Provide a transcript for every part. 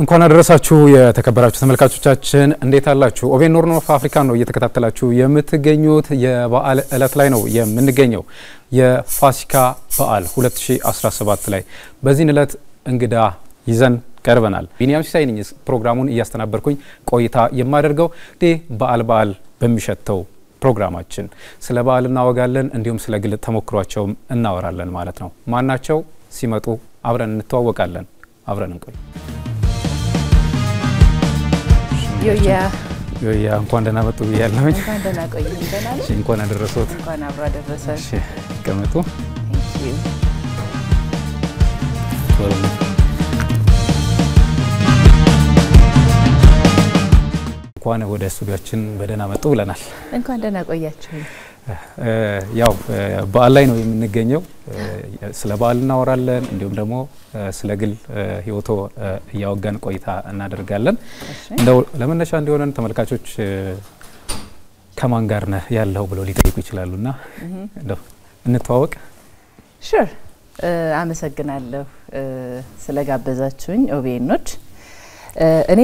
እንኳን አደረሳችሁ የተከበራችሁ ተመልካቾቻችን እንዴት አላችሁ? ኦቤን ኖርን ኦፍ አፍሪካ ነው እየተከታተላችሁ የምትገኙት። የበዓል ዕለት ላይ ነው የምንገኘው። የፋሲካ በዓል 2017 ላይ በዚህ ዕለት እንግዳ ይዘን ቀርበናል። ቢኒያም ሲሳይ ነኝ ፕሮግራሙን እያስተናበርኩኝ ቆይታ የማደርገው። በዓል በሚሸተው ፕሮግራማችን ስለ በዓል እናወጋለን፣ እንዲሁም ስለ ግል ተሞክሯቸው እናወራለን ማለት ነው። ማናቸው ሲመጡ አብረን እንተዋወቃለን። አብረን እንቆይ። ዮያ እንኳን ደህና መጡ ብያለሁ። እንኳን ደህና ቆዩ። እንኳን አደረሰዎት። እንኳን አብራ ደረሰ። እሺ ከመጡ እንኳን ወደ ስቱዲዮአችን በደህና መጡ ብለናል። እንኳን ደህና ቆያችሁ። ያው በዓል ላይ ነው የምንገኘው። ስለ በዓል እናወራለን፣ እንዲሁም ደግሞ ስለ ግል ህይወቶ ያወጋን ቆይታ እናደርጋለን። እንደው ለመነሻ እንዲሆነን ተመልካቾች ከማን ጋር ነህ ያለው ብለው ሊጠይቁ ይችላሉና እንደው እንተዋወቅ። ሹር አመሰግናለሁ ስለጋበዛችሁኝ ኦቤኖች። እኔ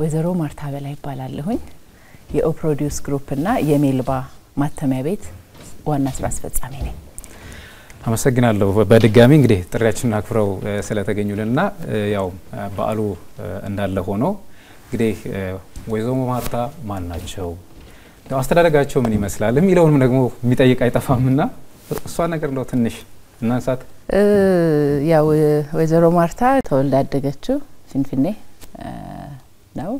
ወይዘሮ ማርታ በላይ ይባላለሁኝ። የኦፕሮዲዩስ ግሩፕ እና የሜልባ ማተሚያ ቤት ዋና ስራ አስፈጻሚ ነኝ። አመሰግናለሁ በድጋሚ እንግዲህ ጥሪያችንን አክብረው ስለተገኙልንና ያው በዓሉ እንዳለ ሆኖ እንግዲህ ወይዘሮ ማርታ ማን ናቸው፣ አስተዳደጋቸው ምን ይመስላል የሚለውንም ደግሞ የሚጠይቅ አይጠፋምና እሷ ነገር ነው ትንሽ እናንሳት። ያው ወይዘሮ ማርታ ተወልዳ ያደገችው ፊንፊኔ ነው።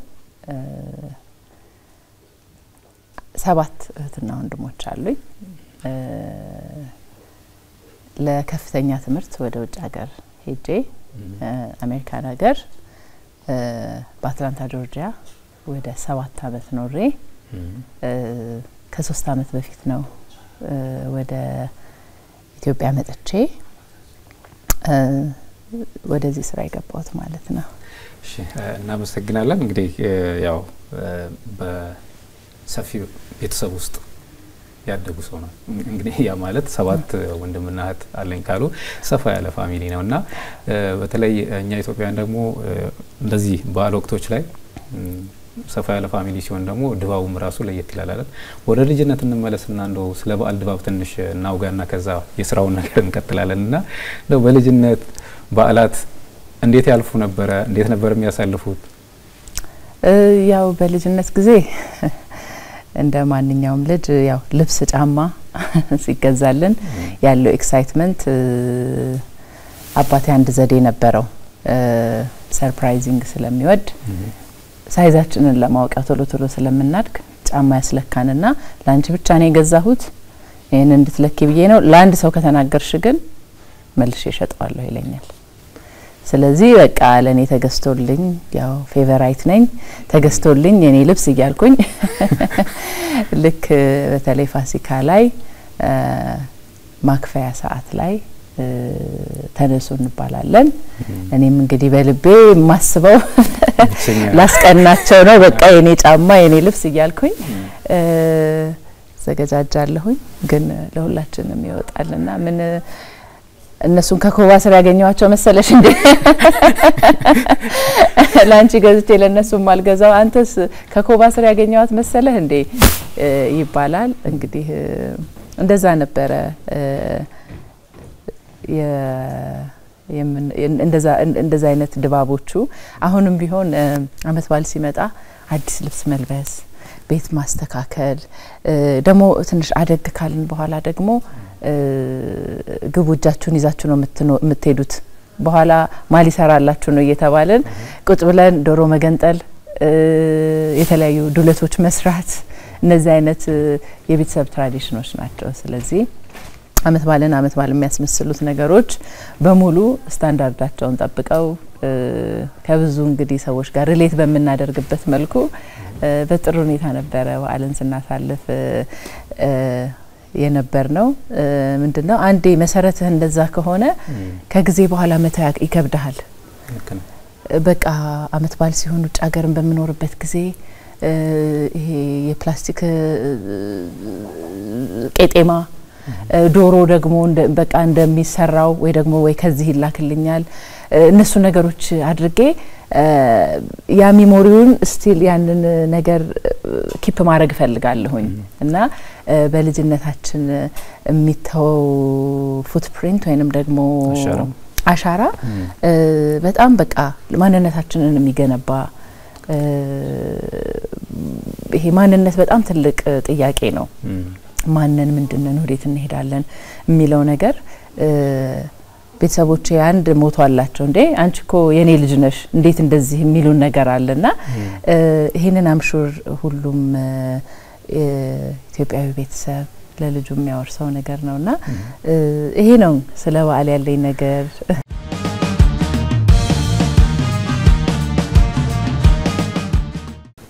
7 እህትና ወንድሞች አሉኝ። ለከፍተኛ ትምህርት ወደ ውጭ ሀገር ሄጄ አሜሪካን ሀገር በአትላንታ ጆርጂያ ወደ 7 አመት ኖሬ ከ3 አመት በፊት ነው ወደ ኢትዮጵያ መጥቼ ወደዚህ ስራ የገባሁት ማለት ነው። እሺ እናመሰግናለን። እንግዲህ ያው በሰፊ ቤተሰብ ውስጥ ያደጉ ሰው ነው። እንግዲህ ያ ማለት 7 ወንድምና እህት አለኝ ካሉ ሰፋ ያለ ፋሚሊ ነውና በተለይ እኛ ኢትዮጵያውያን ደግሞ እንደዚህ በዓል ወቅቶች ላይ ሰፋ ያለ ፋሚሊ ሲሆን ደግሞ ድባቡም ራሱ ለየት ይላል አይደል? ወደ ልጅነት እንመለስና እንደው ስለ በዓል ድባብ ትንሽ እናውጋና ከዛ የስራውን ነገር እንቀጥላለንና እንደው በልጅነት በዓላት እንዴት ያልፉ ነበር? እንዴት ነበር የሚያሳልፉት? ያው በልጅነት ጊዜ እንደ ማንኛውም ልጅ ያው ልብስ ጫማ ሲገዛልን ያለው ኤክሳይትመንት አባቴ አንድ ዘዴ ነበረው። ሰርፕራይዚንግ ስለሚወድ ሳይዛችንን ለማወቅ ቶሎ ስለምናድግ ጫማ ያስለካንና ላንቺ ብቻ ነው የገዛሁት ይሄን እንድትለኪ ብዬ ነው፣ ለአንድ ሰው ከተናገርሽ ግን መልሼ እሸጠዋለሁ ይለኛል። ስለዚህ በቃ ለኔ ተገዝቶልኝ ያው ፌቨራይት ነኝ ተገዝቶልኝ የኔ ልብስ እያልኩኝ ልክ በተለይ ፋሲካ ላይ ማክፈያ ሰዓት ላይ ተነሱ እንባላለን። እኔም እንግዲህ በልቤ ማስበው ላስቀናቸው ነው። በቃ የኔ ጫማ የኔ ልብስ እያልኩኝ ዘገጃጃለሁኝ። ግን ለሁላችንም ይወጣልና ምን እነሱን ከኮባ ስራ ያገኘዋቸው መሰለሽ እንዴ? ላንቺ ገዝቼ ለነሱ ማልገዛው አንተስ ከኮባ ስራ ያገኘዋት መሰለህ እንዴ ይባላል። እንግዲህ እንደዛ ነበረ። እንደዛ አይነት ድባቦቹ አሁንም ቢሆን አመት በዓል ሲመጣ አዲስ ልብስ መልበስ፣ ቤት ማስተካከል፣ ደግሞ ትንሽ አደግ ካልን በኋላ ደግሞ ግቡጃችሁን ይዛችሁ ነው የምትሄዱት፣ በኋላ ማሊ ሰራላችሁ ነው እየተባለን ቁጭ ብለን ዶሮ መገንጠል፣ የተለያዩ ዱለቶች መስራት፣ እነዚህ አይነት የቤተሰብ ትራዲሽኖች ናቸው። ስለዚህ አመት በዓል የሚያስመስሉት ነገሮች በሙሉ ስታንዳርዳቸውን ጠብቀው ከብዙ እንግዲህ ሰዎች ጋር ሪሌት በመናደርግበት መልኩ በጥሩ ሁኔታ ነበረ በዓልን ስናሳልፍ የነበር ነው። ምንድነው አንዴ መሰረትህ እንደዛ ከሆነ ከጊዜ በኋላ መተው ይከብዳል። በቃ አመት በዓል ሲሆን ውጭ ሀገርን በመኖርበት ጊዜ ይሄ የፕላስቲክ ቄጤማ ዶሮ ደግሞ በቃ እንደሚሰራው ወይ ደግሞ ወይ ከዚህ ይላክልኛል እነሱ ነገሮች አድርጌ ያ ሚሞሪውን ስቲል ያንን ነገር ኪፕ ማድረግ ፈልጋለሁኝ እና በልጅነታችን የሚተው ፉትፕሪንት ወይንም ደግሞ አሻራ በጣም በቃ ማንነታችንን የሚገነባ ይሄ ማንነት በጣም ትልቅ ጥያቄ ነው ማንነን ምንድነው ወዴት እንሄዳለን የሚለው ነገር ቤተሰቦቼ አንድ ሞቶ አላቸው እንዴ አንቺኮ የኔ ልጅ ነሽ እንዴት እንደዚህ የሚሉን ነገር አለና ይሄንን አምሹር ሁሉም ኢትዮጵያዊ ቤተሰብ ለልጁ የሚያወርሰው ነገር ነውና ይሄ ነው ስለ በዓል ያለኝ ነገር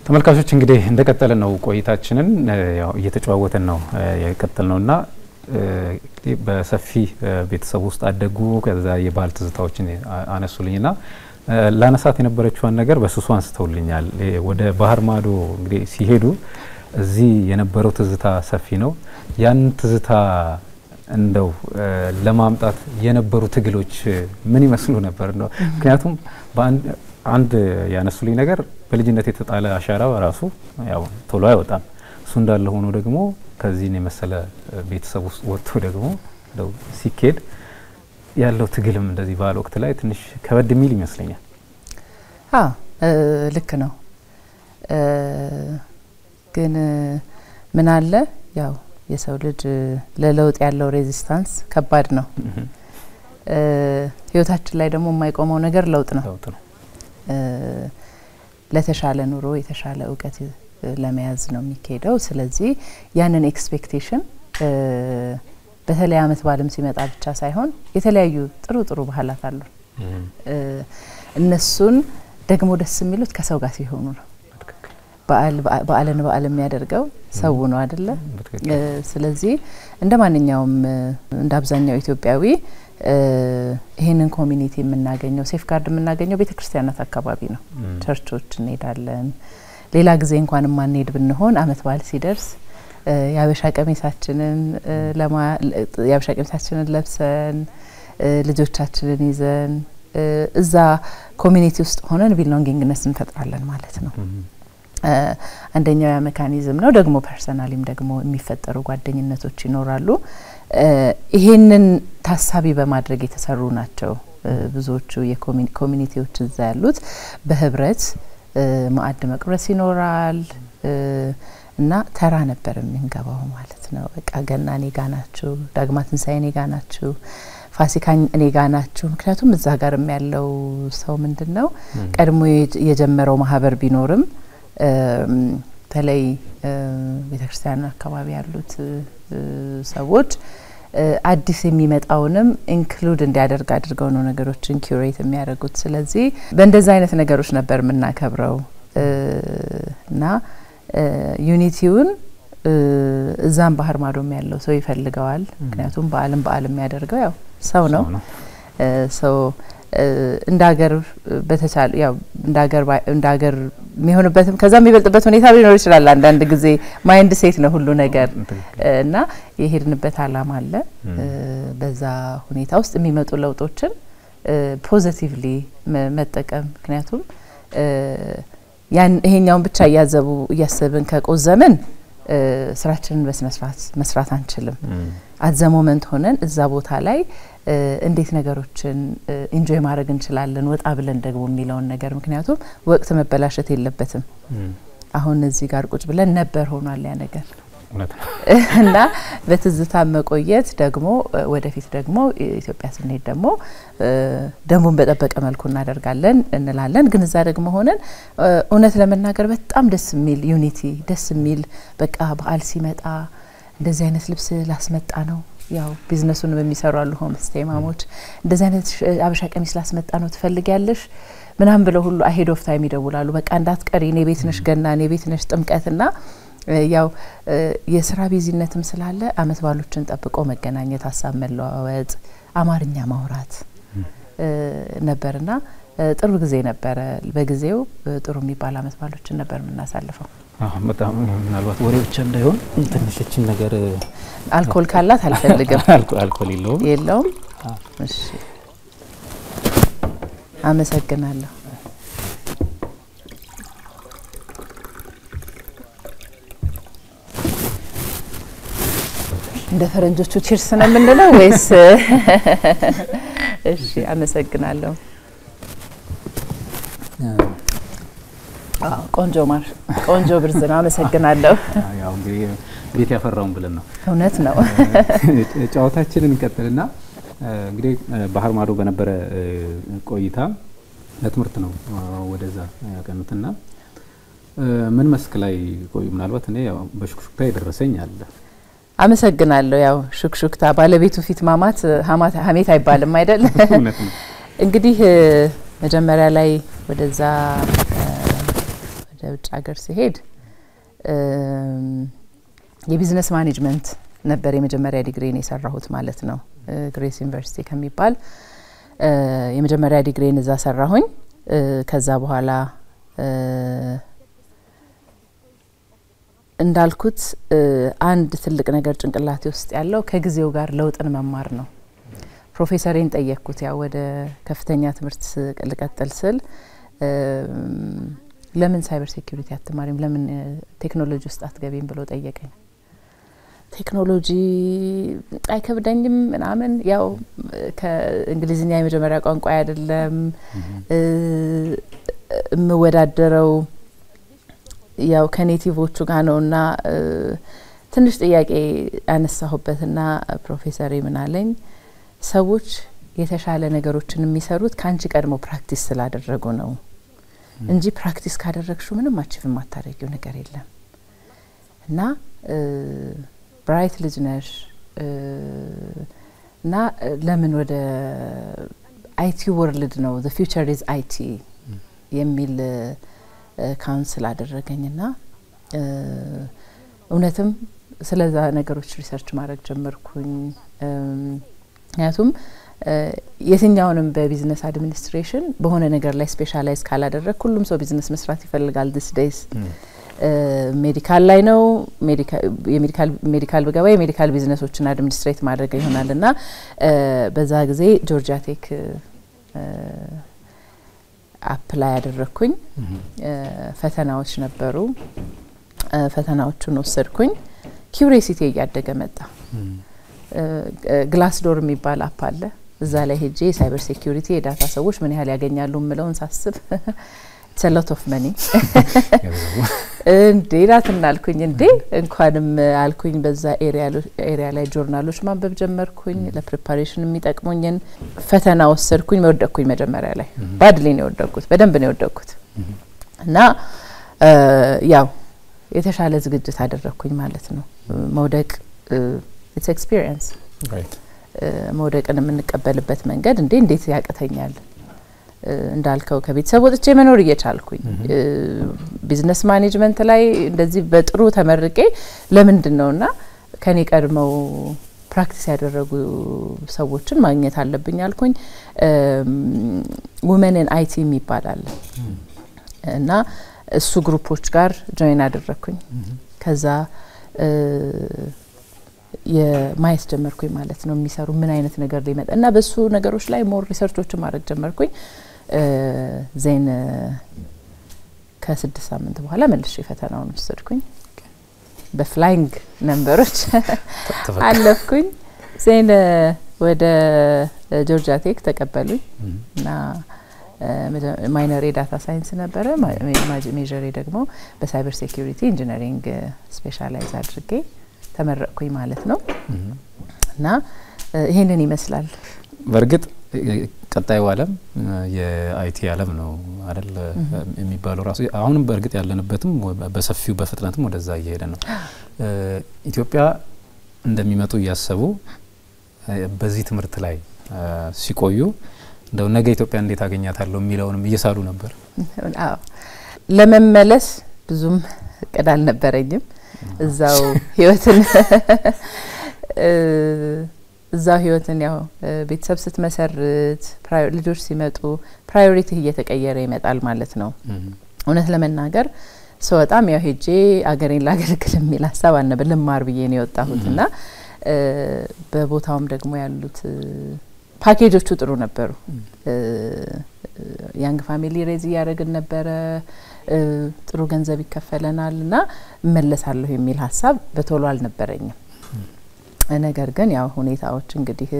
ተመልካቾች እንግዲህ እንደቀጠልን ነው ቆይታችንን ያው እየተጫወተን ነው የቀጠልነውና በሰፊ ቤተሰብ ውስጥ አደጉ ከዛ የባህል ትዝታዎችን አነሱልኝና ላነሳት የነበረችው ነገር በሱሱ አንስተውልኛል ወደ ባህር ማዶ እንግዲህ ሲሄዱ እዚህ የነበረው ትዝታ ሰፊ ነው ያን ትዝታ እንደው ለማምጣት የነበሩ ትግሎች ምን ይመስሉ ነበር ነው ምክንያቱም አንድ ያነሱልኝ ነገር በልጅነት የተጣለ አሻራ ራሱ ያው ቶሎ አይወጣም እሱ እንዳለ ሆኖ ደግሞ ከዚህ ነው መሰለ ቤተሰብ ውስጥ ወጥቶ ደግሞ ነው ሲኬድ ያለው ትግልም እንደዚህ ባለ ወቅት ላይ ትንሽ ከበድ የሚል ይመስለኛል ልክ ነው ግን ምን አለ ያው የሰው ልጅ ለለውጥ ያለው ሬዚስታንስ ከባድ ነው ህይወታችን ላይ ደግሞ የማይቆመው ነገር ለውጥ ነው ለተሻለ ኑሮ የተሻለ ዕውቀት ለመያዝ ነው የሚካሄደው ስለዚህ ያንን ኤክስፔክቴሽን በተለይ አመት ባለም ሲመጣ ብቻ ሳይሆን የተለያዩ ጥሩ ባህላት አሉ እነሱን ደግሞ ደስ የሚሉት ከሰው ጋር ሲሆኑ ነው በዓል የሚያደርገው ሰው ነው አይደለ ስለዚህ እንደማንኛውም እንደ አብዛኛው ኢትዮጵያዊ ይሄንን ኮሚኒቲ የምናገኘው ሴፍጋርድ የምናገኘው ቤተክርስቲያናት አካባቢ ነው ቸርቾች እንሄዳለን ሌላ ጊዜ እንኳን ማንሄድ ብንሆን አመት በዓል ሲደርስ ያበሻ ቀሚሳችንን ለብሰን ልጆቻችንን ይዘን እዛ ኮሚኒቲ ውስጥ ሆነን ቢሎንጊንግነስ እንፈጥራለን ማለት ነው አንደኛው ያ ሜካኒዝም ነው ደግሞ ፐርሰናሊም ደግሞ የሚፈጠሩ ጓደኝነቶች ይኖራሉ ይሄንን ታሳቢ በማድረግ የተሰሩ ናቸው ብዙዎቹ የኮሚኒቲዎች እዛ ያሉት በህብረት ማዕድ መቅረስ ይኖራል እና ተራ ነበር የምንገባው ማለት ነው በቃ ገና እኔ ጋር ናችሁ ዳግማ ትንሳኤ እኔ ጋር ናችሁ ፋሲካ እኔ ጋር ናችሁ ምክንያቱም እዛ ጋርም ያለው ሰው ምንድነው ቀድሞ የጀመረው ማህበር ቢኖርም ተለይ ቤተክርስቲያን አካባቢ ያሉት ሰዎች አዲስ የሚመጣውንም ኢንክሉድ እንዲያደርግ አድርገው ነው ነገሮችን ኩሬት የሚያደርጉት ስለዚህ በእንደዛ አይነት ነገሮች ነበር ምናከብረው እና ዩኒቲውን እዛም ባህር ማዶም ያለው ሰው ይፈልገዋል ምክንያቱም በዓለም የሚያደርገው ያው ሰው ነው ሰው እንዳገር በተቻለ ያው እንዳገር የሚሆንበትም ከዛ የሚበልጥበት ሁኔታ ሊኖር ይችላል አንዳንድ ጊዜ ማይንድ ሴት ነው ሁሉ ነገር እና የሄድንበት አላማ አለ በዛ ሁኔታ ውስጥ የሚመጡ ለውጦችን ፖዚቲቭሊ መጠቀም ምክንያቱም ያን ይሄኛውን ብቻ ያሰብን ከቆዘምን ስራችንን መስራት አንችልም at the moment ሆነን እዛ ቦታ ላይ እንዴት ነገሮችን ኢንጆይ ማድረግ እንችላለን ወጣ ብለን ደግሞ የሚለውን ነገር ምክንያቱም ወቅት መበላሸት የለበትም አሁን እዚህ ጋር ቁጭ ብለን ነበር ሆኗል ያ ነገር እና በትዝታ መቆየት ደግሞ ወደፊት ደግሞ ኢትዮጵያ ስንሄድ ደግሞ በተጠበቀ መልኩ እናደርጋለን እንላለን ግን እዛ ደግሞ ሆነን እውነት ለመናገር በጣም ደስ የሚል ዩኒቲ ደስ የሚል በቃ በዓል ሲመጣ እንደዚህ አይነት ልብስ ላስመጣ ነው ያው ቢዝነሱን በሚሰራሉ ሆም ስቴይ ማሞች እንደዚህ አይነት አበሻ ቀሚስ ላስመጣ ነው ትፈልጊያለሽ ምናም ብለው ሁሉ አሄድ ኦፍ ታይም ይደውላሉ በቃ እንዳትቀሪ እኔ ቤት ነሽ ገና እኔ ቤት ነሽ ጥምቀትና ያው የስራ ቢዝነስም ስላለ አመት ባሎችን ጠብቆ መገናኘት ሐሳብ መለዋወጥ አማርኛ ማውራት ነበርና ጥሩ ጊዜ ነበር በጊዜው ጥሩ የሚባል አመት ባሎችን ነበር ምናሳልፈው በጣም ምናልባት ወሬ ብቻ እንዳይሆን ትንሽችን ነገር አልኮል ካላት አልፈልግም አልኮል የለውም እሺ አመሰግናለሁ። እንደ ፈረንጆቹ ቺርስ ነው ምንድነው ወይስ? እሺ አመሰግናለሁ። ቆንጆ ማር ቆንጆ ብርዝ ነው። አመሰግናለሁ። ያው እንግዲህ ቤት ያፈራውን ብለን ነው። እውነት ነው። ጨዋታችንን እንቀጥልና እንግዲህ ባህር ማዶ በነበረ ቆይታ ለትምህርት ነው ወደዛ ያቀኑትና ምን መስክ ላይ ቆዩ? ምናልባት እኔ ያው በሹክሹክታ የደረሰኝ አለ። አመሰግናለሁ። ያው ሹክሹክታ ባለቤቱ ፊት ማማት ሀሜት አይባልም አይደል? እውነት ነው። እንግዲህ መጀመሪያ ላይ ወደዛ ወደ ውጭ ሀገር ሲሄድ የቢዝነስ ማኔጅመንት ነበር የመጀመሪያ ዲግሪን የሰራሁት ማለት ነው። ግሬስ ዩኒቨርሲቲ ከሚባል የመጀመሪያ ዲግሪን እዛ ሰራሁኝ። ከዛ በኋላ እንዳልኩት አንድ ትልቅ ነገር ጭንቅላቴ ውስጥ ያለው ከጊዜው ጋር ለውጥን መማር ነው። ፕሮፌሰሬን ጠየቅኩት። ያው ወደ ከፍተኛ ትምህርት ልቀጥል ስል ለምን ሳይበር ሴኩሪቲ አትማሪም፣ ለምን ቴክኖሎጂ ውስጥ አትገቢም ብሎ ጠየቀኝ። ቴክኖሎጂ አይከብደኝም ምናምን፣ ያው ከእንግሊዝኛ የመጀመሪያ ቋንቋ አይደለም እምወዳደረው ያው ከኔቲቮቹ ጋር ነውና ትንሽ ጥያቄ ያነሳሁበትና ፕሮፌሰር ምን አለኝ፣ ሰዎች የተሻለ ነገሮችን የሚሰሩት ካንቺ ቀድሞ ፕራክቲስ ስላደረጉ ነው እንጂ ፕራክቲስ ካደረግሽው ምንም አቺቭ ማታረጊው ነገር የለም እና ብራይት ልጅ ነሽ እና ለምን ወደ አይቲ ወርልድ ነው the future is IT የሚል ካውንስል አደረገኝና እውነትም ስለዛ ነገሮች ሪሰርች ማድረግ ጀመርኩኝ። ምክንያቱም የትኛውንም በቢዝነስ አድሚኒስትሬሽን በሆነ ነገር ላይ ስፔሻላይዝ ካላደረግ ሁሉም ሰው ቢዝነስ መስራት ይፈልጋል this days። ሜዲካል ላይ ነው ሜዲካል በገባ የሜዲካል ቢዝነሶችን አድሚኒስትሬት ማድረግ ይሆናልና በዛ ጊዜ ጆርጂያ ቴክ አፕላይ ያደረኩኝ። ፈተናዎች ነበሩ። ፈተናዎቹን ወሰድኩኝ። ኪዩሪዮሲቲ እያደገ መጣ። ግላስ ዶር የሚባል አፕ አለ። እዛ ላይ ሄጄ ሳይበር ሴኩሪቲ የዳታ ሰዎች ምን ያህል ያገኛሉ ምለውን ሳስብ it's a lot of money እንዴ ዳትናልኩኝ እንዴ እንኳንም አልኩኝ። በዛ ኤሪያ ላይ ጆርናሎች ማንበብ ጀመርኩኝ። ለፕሪፓሬሽን የሚጠቅሙኝን ፈተና ወሰድኩኝ። ወደቅኩኝ መጀመሪያ ላይ ባድሊ ነው ወደቅኩት፣ በደንብ ነው ወደቅኩት እና ያው የተሻለ ዝግጅት አደረኩኝ ማለት ነው። መውደቅ it's experience right መውደቅን የምንቀበልበት መንገድ እንዴት ያቀተኛል እንዳልከው ከቤተሰብ ወጥቼ መኖር እየቻልኩኝ ቢዝነስ ማኔጅመንት ላይ እንደዚህ በጥሩ ተመርቄ ለምንድነውና ከኔ ቀድመው ፕራክቲስ ያደረጉ ሰዎችን ማግኘት አለብኝ አልኩኝ። women in IT ይባላል እና እሱ ግሩፖች ጋር ጆይን አደረኩኝ። ከዛ የማይስ ጀመርኩኝ ማለት ነው የሚሰሩ ምን አይነት ነገር ሊመጣ እና በሱ ነገሮች ላይ ሞር ሪሰርቾችን ማድረግ ጀመርኩኝ። ዜን ከ6 ሳምንት በኋላ መልሼ ፈተናውን ወሰድኩኝ። በፍላይንግ ነምበሮች አለፍኩኝ። ዜን ወደ ጆርጂያ ቴክ ተቀበሉኝ እና ማይነር ዳታ ሳይንስ ነበረ። ሜጀር ደግሞ በሳይበር ሴኩሪቲ ኢንጂነሪንግ ስፔሻላይዝ አድርጌ ተመረቅኩኝ ማለት ነው እና ይሄንን ይመስላል። በርግጥ ቀጣዩ ዓለም የአይቲ ዓለም ነው አይደል የሚባለው ራሱ አሁንም በርግጥ ያለንበትም በሰፊው በፍጥነትም ወደዛ እየሄደ ነው። ኢትዮጵያ እንደሚመጡ ያሰቡ በዚህ ትምህርት ላይ ሲቆዩ እንደው ነገ ኢትዮጵያ እንዴት አገኛታለሁ የሚለውንም እየሳሉ ነበር። አዎ ለመመለስ ብዙም ቀዳል ነበረኝም። እዛው ህይወትን ያው ቤተሰብ ስትመሰርት ልጆች ሲመጡ ፕራዮሪቲ እየተቀየረ ይመጣል ማለት ነው። እውነት ለመናገር በጣም ያው ሄጄ አገሬን ላገልግል የሚል ሀሳብ አልነበረ ልማር ብዬ ነው የወጣሁትና በቦታውም ደግሞ ያሉት ፓኬጆቹ ጥሩ ነበሩ። ያንግ ፋሚሊ ሬዝ ያረግን ነበር ጥሩ ገንዘብ ይከፈለናልና መለሳለሁ የሚል ሐሳብ በቶሎ አልነበረኝም ነገር ግን ያው ሁኔታዎች እንግዲህ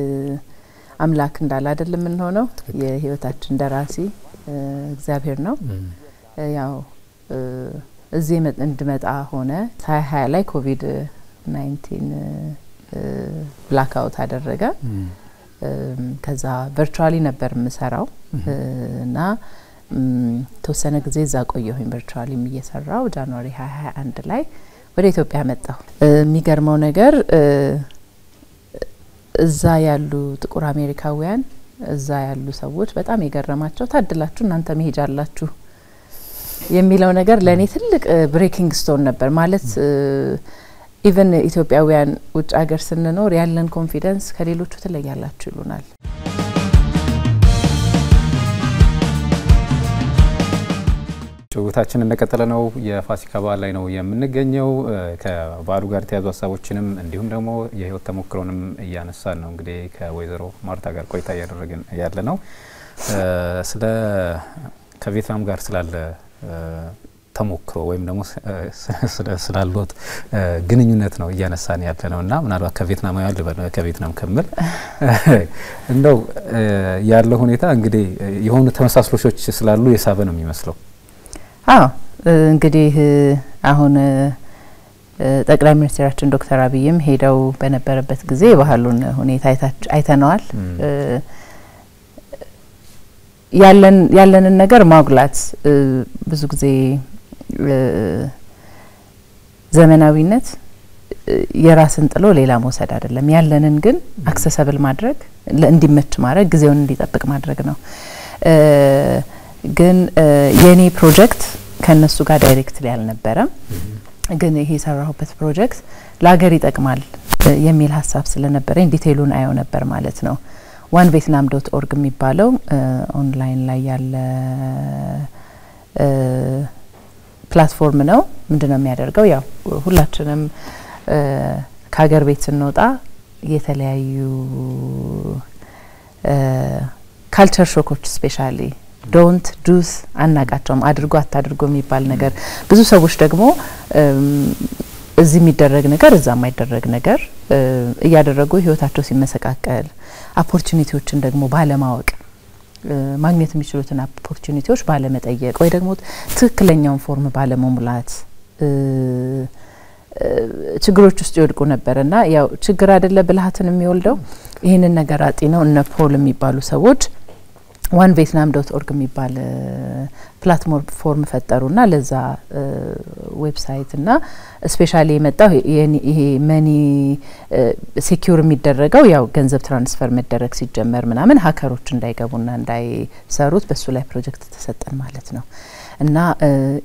አምላክ እንዳለ አይደለም ምን ሆነው የህይወታችን ደራሲ እግዚአብሔር ነው ያው እዚህ እንድመጣ ሆነ 2020 ላይ ኮቪድ 19 ብላክአውት አደረገ ከዛ ቨርቹዋሊ ነበር ምሰራው እና ተወሰነ ጊዜ እዛ ቆየሁኝ ቨርቹዋሊ እየሰራው ጃንዋሪ 2021 ላይ ወደ ኢትዮጵያ መጣሁ የሚገርመው ነገር እዛ ያሉ ጥቁር አሜሪካውያን እዛ ያሉ ሰዎች በጣም የገረማቸው ታድላችሁ እናንተ መሄጃላችሁ የሚለው ነገር ለኔ ትልቅ ብሬኪንግ ስቶን ነበር ማለት ኢቨን ኢትዮጵያውያን ውጭ ሀገር ስንኖር ያለን ኮንፊደንስ ከሌሎቹ ተለያላችሁ ይሉናል ጭውታችን እንደቀጠለ ነው የፋሲካ በዓል ላይ ነው የምንገኘው ከበዓሉ ጋር ተያዙ ሀሳቦችንም እንዲሁም ደግሞ የህይወት ተሞክሮንም እያነሳን ነው እንግዲህ ከወይዘሮ ማርታ ጋር ቆይታ ያደረግን ያለ ነው ስለ ከቪየትናም ጋር ስላለ ተሞክሮ ወይም ደግሞ ስላልሎት ግንኙነት ነው እያነሳን ያለ ነውና ምናልባት ከቪየትናም ያለ ከቪየትናም ከመል እንደው ያለው ሁኔታ እንግዲህ የሆኑ ተመሳስሎሾች ስላሉ የሳበ ነው የሚመስለው እንግዲህ አሁን ጠቅላይ ሚኒስትራችን ዶክተር አብይም ሄደው በነበረበት ጊዜ ባህሉን ሁኔታ አይተናል ያለንን ነገር ማጉላት ብዙ ጊዜ ዘመናዊነት የራስን ጥሎ ሌላ መውሰድ አይደለም ያለንን ግን አክሰሰብል ማድረግ እንዲመች ማድረግ ጊዜውን እንዲጠብቅ ማድረግ ነው ግን የኔ ፕሮጀክት ከነሱ ጋር ዳይሬክትሊ ያልነበረም ግን ይሄ ሰራሁበት ፕሮጀክት ለሀገር ይጠቅማል የሚል ሐሳብ ስለነበረኝ ዲቴይሉን አየው ነበር ማለት ነው onevietnam.org የሚባለው ኦንላይን ላይ ያለ ፕላትፎርም ነው ምንድነው የሚያደርገው ያው ሁላችንም ከሀገር ቤት ስንወጣ የተለያዩ ካልቸር ሾኮች ስፔሻሊ don't do's አናቃቸውም አድርጎ አታድርጎ የሚባል ነገር ብዙ ሰዎች ደግሞ እዚህ የሚደረግ ነገር እዛ የማይደረግ ነገር እያደረጉ ህይወታቸው ሲመሰቃቀል ኦፖርቹኒቲዎችን ደግሞ ባለማወቅ ማግኘት የሚችሉትን ኦፖርቹኒቲዎች ባለመጠየቅ ወይ ደግሞ ትክክለኛውን ፎርም ባለመሙላት ችግሮች ውስጥ ይወድቁ ነበርና ያው ችግር አይደለ ብልሃትን የሚወልደው ይሄንን ነገር አጥነው እነ ፖል የሚባሉ ሰዎች onevietnam.org የሚባል ፕላትፎርም ፈጠሩና ለዛ ዌብሳይት እና ስፔሻሊ የመጣው ይሄ መኒ ሴኩር የሚደረገው ያው ገንዘብ ትራንስፈር መደረግ ሲጀመር ምናምን ሃከሮች እንዳይገቡና እንዳይሰሩት በሱ ላይ ፕሮጀክት ተሰጠን ማለት ነው እና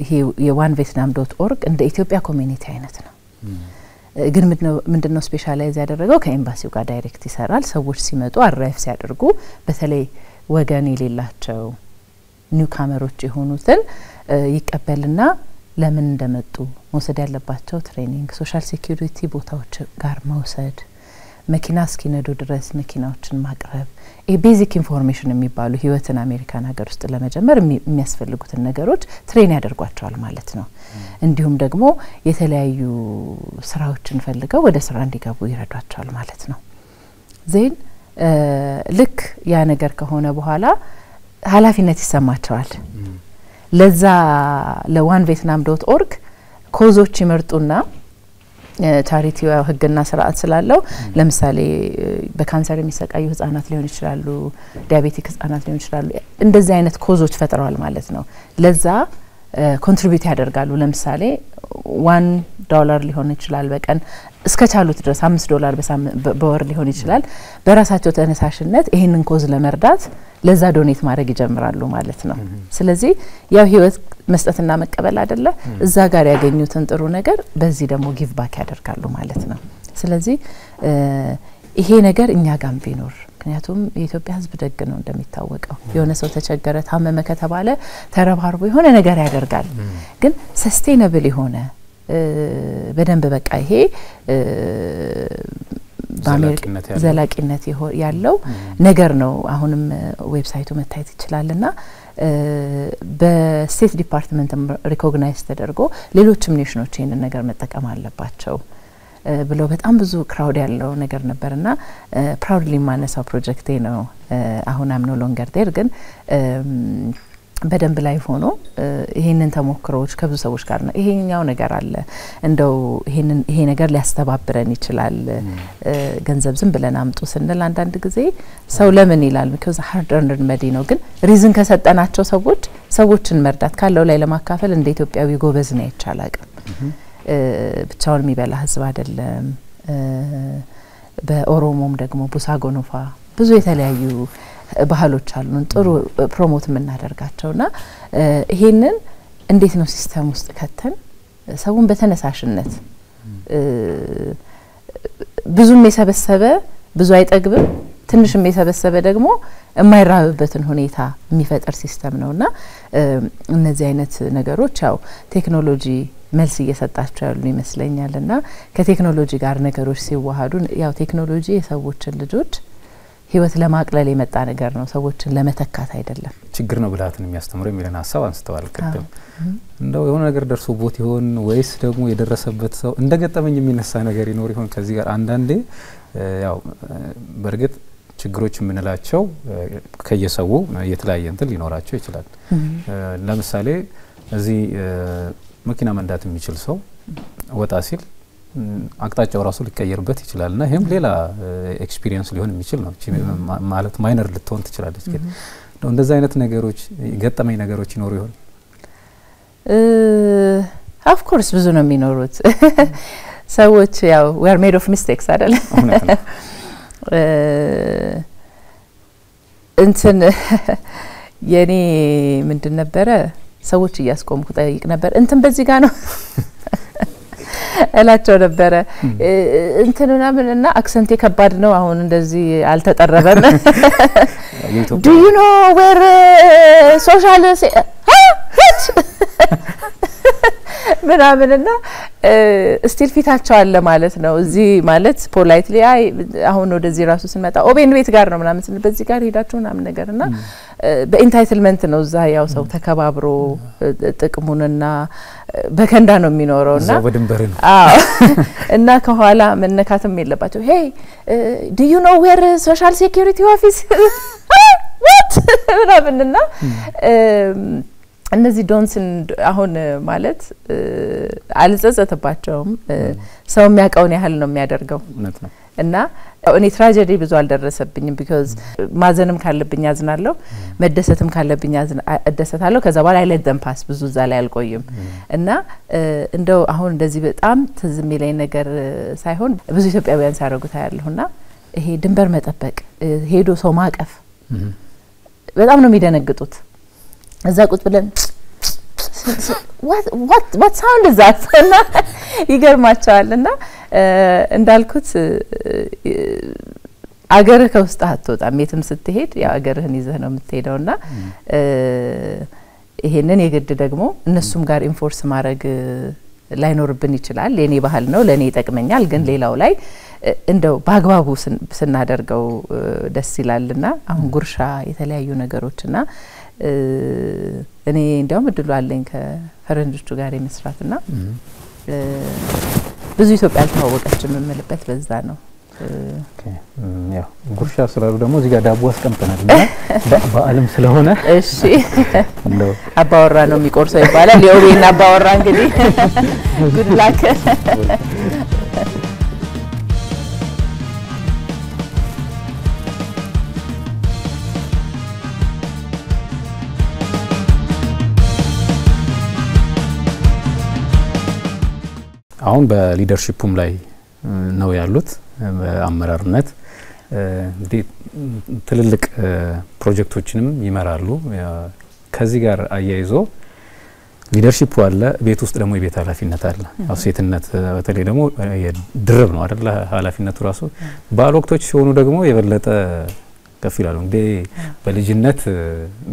ይሄ የonevietnam.org እንደ ኢትዮጵያ ኮሚኒቲ አይነት ነው ግን ምንድነው ስፔሻላይዝ ያደረገው ከኤምባሲው ጋር ዳይሬክት ይሰራል ሰዎች ሲመጡ አራይፍ ሲያደርጉ በተለይ ወገን የሌላቸው ኒው ካመሮች የሆኑትን ይቀበልና ለምን እንደመጡ መውሰድ ያለባቸው ትሬኒንግ ሶሻል ሴኩሪቲ ቦታዎች ጋር መውሰድ መኪና እስኪነዱ ድረስ መኪናዎችን ማቅረብ ቤዚክ ኢንፎርሜሽን የሚባሉ ህይወትን አሜሪካን ሀገር ውስጥ ለመጀመር የሚያስፈልጉትን ነገሮች ትሬን ያደርጓቸዋል ማለት ነው እንዲሁም ደግሞ የተለያዩ ስራዎችን ፈልገው ወደ ስራ እንዲገቡ ይረዷቸዋል ማለት ነው ዜን ልክ ያ ነገር ከሆነ በኋላ ኃላፊነት ይሰማቸዋል ለዛ ለonevietnam.org ኮዞች ይመርጡና ቻሪቲው ህግና ስርዓት ስላለው ለምሳሌ በካንሰር የሚሰቃዩ ህፃናት ሊሆን ይችላሉ ዲያቤቲክ ህፃናት ሊሆን ይችላሉ እንደዚህ አይነት ኮዞች ፈጥረዋል ማለት ነው ለዛ ኮንትሪቢዩት ያደርጋሉ ለምሳሌ $1 ሊሆን ይችላል በቀን እስከቻሉት ድረስ $5 በወር ሊሆን ይችላል በራሳቸው ተነሳሽነት ይሄንን ኮዝ ለመርዳት ለዛ ዶኔት ማድረግ ይጀምራሉ ማለት ነው ስለዚህ ያው ህይወት መስጠትና መቀበል አይደለ እዛ ጋር ያገኙትን ጥሩ ነገር በዚህ ደግሞ ጊቭ ባክ ያደርጋሉ ማለት ነው ስለዚህ ይሄ ነገር እኛ ጋር ቢኖር ምክንያቱም የኢትዮጵያ ህዝብ ደግ ነው እንደሚታወቀው የሆነ ሰው ተቸገረ ታመመ ከተባለ ተረባርቦ የሆነ ነገር ያደርጋል ግን ሰስቴነብል የሆነ በደንብ በቃ ይሄ ዘላቂነት ያለው ነገር ነው አሁንም ዌብሳይቱ መታየት ይችላልና በስቴት ዲፓርትመንት ሪኮግናይዝ ተደርጎ ሌሎችም ኔሽኖች ይሄንን ነገር መጠቀም አለባቸው ብለው በጣም ብዙ ክራውድ ያለው ነገር ነበርና ፕራውድሊ ማነሳው ፕሮጀክቴ ነው። አሁን አም ኖ ሎንገር ዴር ግን በደንብ ላይ ሆኖ ይሄንን ተሞክሮዎች ከብዙ ሰዎች ጋር ነው ይሄኛው ነገር አለ እንደው ይሄ ነገር ሊያስተባብረን ይችላል ገንዘብ ዝም ብለን አምጡ ስንል አንዳንድ ጊዜ ሰው ለምን ይላል because hard earned money ነው ግን ሪዝን ከሰጠናቸው ሰዎችን መርዳት ካለው ላይ ለማካፈል እንደ ኢትዮጵያዊ ጎበዝ ነው ይቻላል ብቻውን የሚበላ ህዝብ አይደለም በኦሮሞም ደግሞ ቡሳ ጎኖፋ ብዙ የተለያዩ ባህሎች አሉን ጥሩ ፕሮሞት የምናደርጋቸውና ይሄንን እንዴት ነው ሲስተም ውስጥ ከተን ሰውን በተነሳሽነት ብዙም የሰበሰበ ብዙ አይጠግብም ትንሽም የሰበሰበ ደግሞ የማይራብበትን ሁኔታ የሚፈጠር ሲስተም ነውና እነዚህ አይነት ነገሮች ያው ቴክኖሎጂ መልስ እየሰጣቸው ያሉ ይመስለኛልና ከቴክኖሎጂ ጋር ነገሮች ሲዋሃዱ ያው ቴክኖሎጂ የሰዎችን ልጆች ህይወት ለማቅለል የመጣ ነገር ነው ሰዎችን ለመተካት አይደለም ችግር ነው ብላትን የሚያስተምሩ የሚለን ሐሳብ አንስተዋል ቀደም እንደው የሆነ ነገር ደርሶበት ይሆን ወይስ ደግሞ የደረሰበት ሰው እንደገጠመኝ የሚነሳ ነገር ይኖር ይሆን ከዚህ ጋር አንዳንዴ ያው በርግጥ ችግሮች የምንላቸው ከየሰው የተለያየ እንትን ሊኖራቸው ይችላል ለምሳሌ እዚህ መኪና መንዳት የሚችል ሰው ወጣ ሲል አቅጣጫው ራሱ ሊቀየርበት ይችላልና ይሄም ሌላ ኤክስፒሪየንስ ሊሆን የሚችል ነው ማለት ማይነር ልትሆን ትችላለች ግን እንደዛ አይነት ነገሮች ገጠመኝ ነገሮች ይኖሩ ይሆን ኦፍ ኮርስ ብዙ ነው የሚኖሩት ሰዎች ያው we are made of mistakes አይደል እንትን የኔ ምንድን ነበረ ሰዎች እያስቆምኩ ጠይቅ ነበር እንትን በዚህ ጋር ነው እላቸው ነበረ እንትንና ምንና አክሰንቴ ከባድ ነው አሁን እንደዚህ አልተጠረበም do you know where social ምናምንና ስቲል ፊታቸው አለ ማለት ነው እዚህ ማለት ፖላይትሊ አሁን ወደዚህ ራሱ ስንመጣ ኦቤን ቤት ጋር ነው ምናምን ስንል በዚህ ጋር ሄዳችሁ ምናምን ነገርና በኢንታይትልመንት ነው እዛ ያው ሰው ተከባብሮ ጥቅሙንና በከንዳ ነው የሚኖረውና እዛ በድንበር ነው እና ከኋላ መነካትም የለባቸው hey do you know where social security office what ምናምንና እነዚህ ዶንስን አሁን ማለት አልጸጸተባቸውም ሰው የሚያቀውን ያህል ነው የሚያደርገው እና እኔ ትራጀዲ ብዙ አልደረሰብኝም because ማዘንም ካለብኝ አዝናለሁ መደሰትም ካለብኝ እደሰታለሁ ከዛ በኋላ I let them pass ብዙ እዛ ላይ አልቆይም እና እንደው አሁን እንደዚህ በጣም ትዝ የሚለኝ ነገር ሳይሆን ብዙ ኢትዮጵያውያን ሲያደርጉት ያለውና ይሄ ድንበር መጠበቅ ሄዶ ሰው ማቀፍ በጣም ነው የሚደነግጡት እዛ ቁጥ ብለን what sound is that እና ይገርማቸዋልና እንዳልኩት አገርህ ከውስጥ አትወጣም የትም ስትሄድ ያ አገርህን ይዘህ ነው የምትሄደውና ይሄንን የግድ ደግሞ እነሱም ጋር ኢንፎርስ ማድረግ ላይኖርብን ይችላል የኔ ባህል ነው ለኔ ይጠቅመኛል ግን ሌላው ላይ እንደው ባግባቡ ስናደርገው ደስ ይላልና አሁን ጉርሻ የተለያዩ ነገሮችና እኔ እንደውም እድሉ አለኝ ከፈረንጆቹ ጋር የመስራትና ብዙ ኢትዮጵያ አልተዋወቀችም የምልበት በዛ ነው ያው ጉርሻ ስላሉ ደግሞ እዚህ ጋር ዳቦ አስቀምጠናልና በዓለም ስለሆነ እሺ አባወራ ነው የሚቆርሰው ይባላል የኦቤና አባወራ እንግዲህ good luck አሁን በሊደርሺፕም ላይ ነው ያሉት በአመራርነት እንግዲህ ትልልቅ ፕሮጀክቶችንም ይመራሉ ከዚህ ጋር አያይዞ ሊደርሺፕ አለ ቤት ውስጥ ደግሞ የቤት ኃላፊነት አለ ያው ሴትነት በተለይ ደግሞ የድርብ ነው አይደል ኃላፊነቱ ራሱ ባል ወቅቶች ሲሆኑ ደግሞ የበለጠ ከፍ ይላሉ እንዴ በልጅነት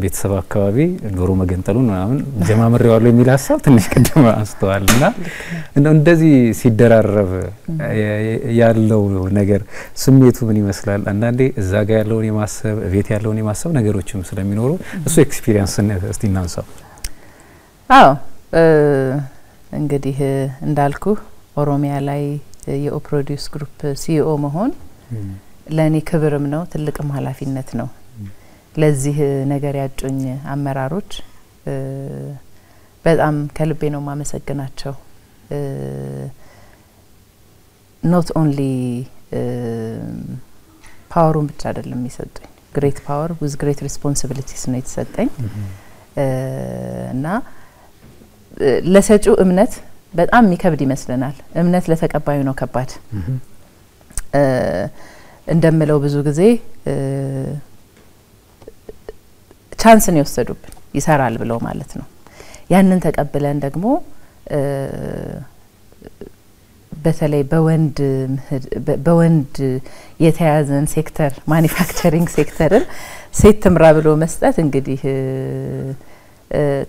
ቤተሰብ አካባቢ ዶሮ መገንጠሉን ምናምን ጀማምሬዋለሁ የሚል ሐሳብ ትንሽ ቀደም አንስተዋልና እንደዚህ ሲደራረብ ያለው ነገር ስሜቱ ምን ይመስላል አንዳንዴ እዛ ጋር ያለውን የማሰብ ቤት ያለውን የማሰብ ነገሮችም ስለሚኖሩ እሱ ኤክስፒሪየንስ እስቲ እናንሳው አዎ እንግዲህ እንዳልኩ ኦሮሚያ ላይ የኦፕሮዲዩስ ግሩፕ ሲኢኦ መሆን ለኔ ክብርም ነው ትልቅም ኃላፊነት ነው ለዚህ ነገር ያጩኝ አመራሮች በጣም ከልቤ ነው ማመሰግናቸው not only ፓወሩን ብቻ አይደለም የሚሰጡኝ great power with great responsibilities ነው የተሰጠኝ እና ለሰጪው እምነት በጣም የሚከብድ ይመስለናል እምነት ለተቀባዩ ነው ከባድ እንደምለው ብዙ ጊዜ ቻንስን ይወሰዱብን ይሰራል ብለው ማለት ነው ያንን ተቀብለን ደግሞ በተለይ በወንድ የተያዘን ሴክተር ማኒፋክቸሪንግ ሴክተርን ሴት ትምራ ብሎ መስጠት እንግዲህ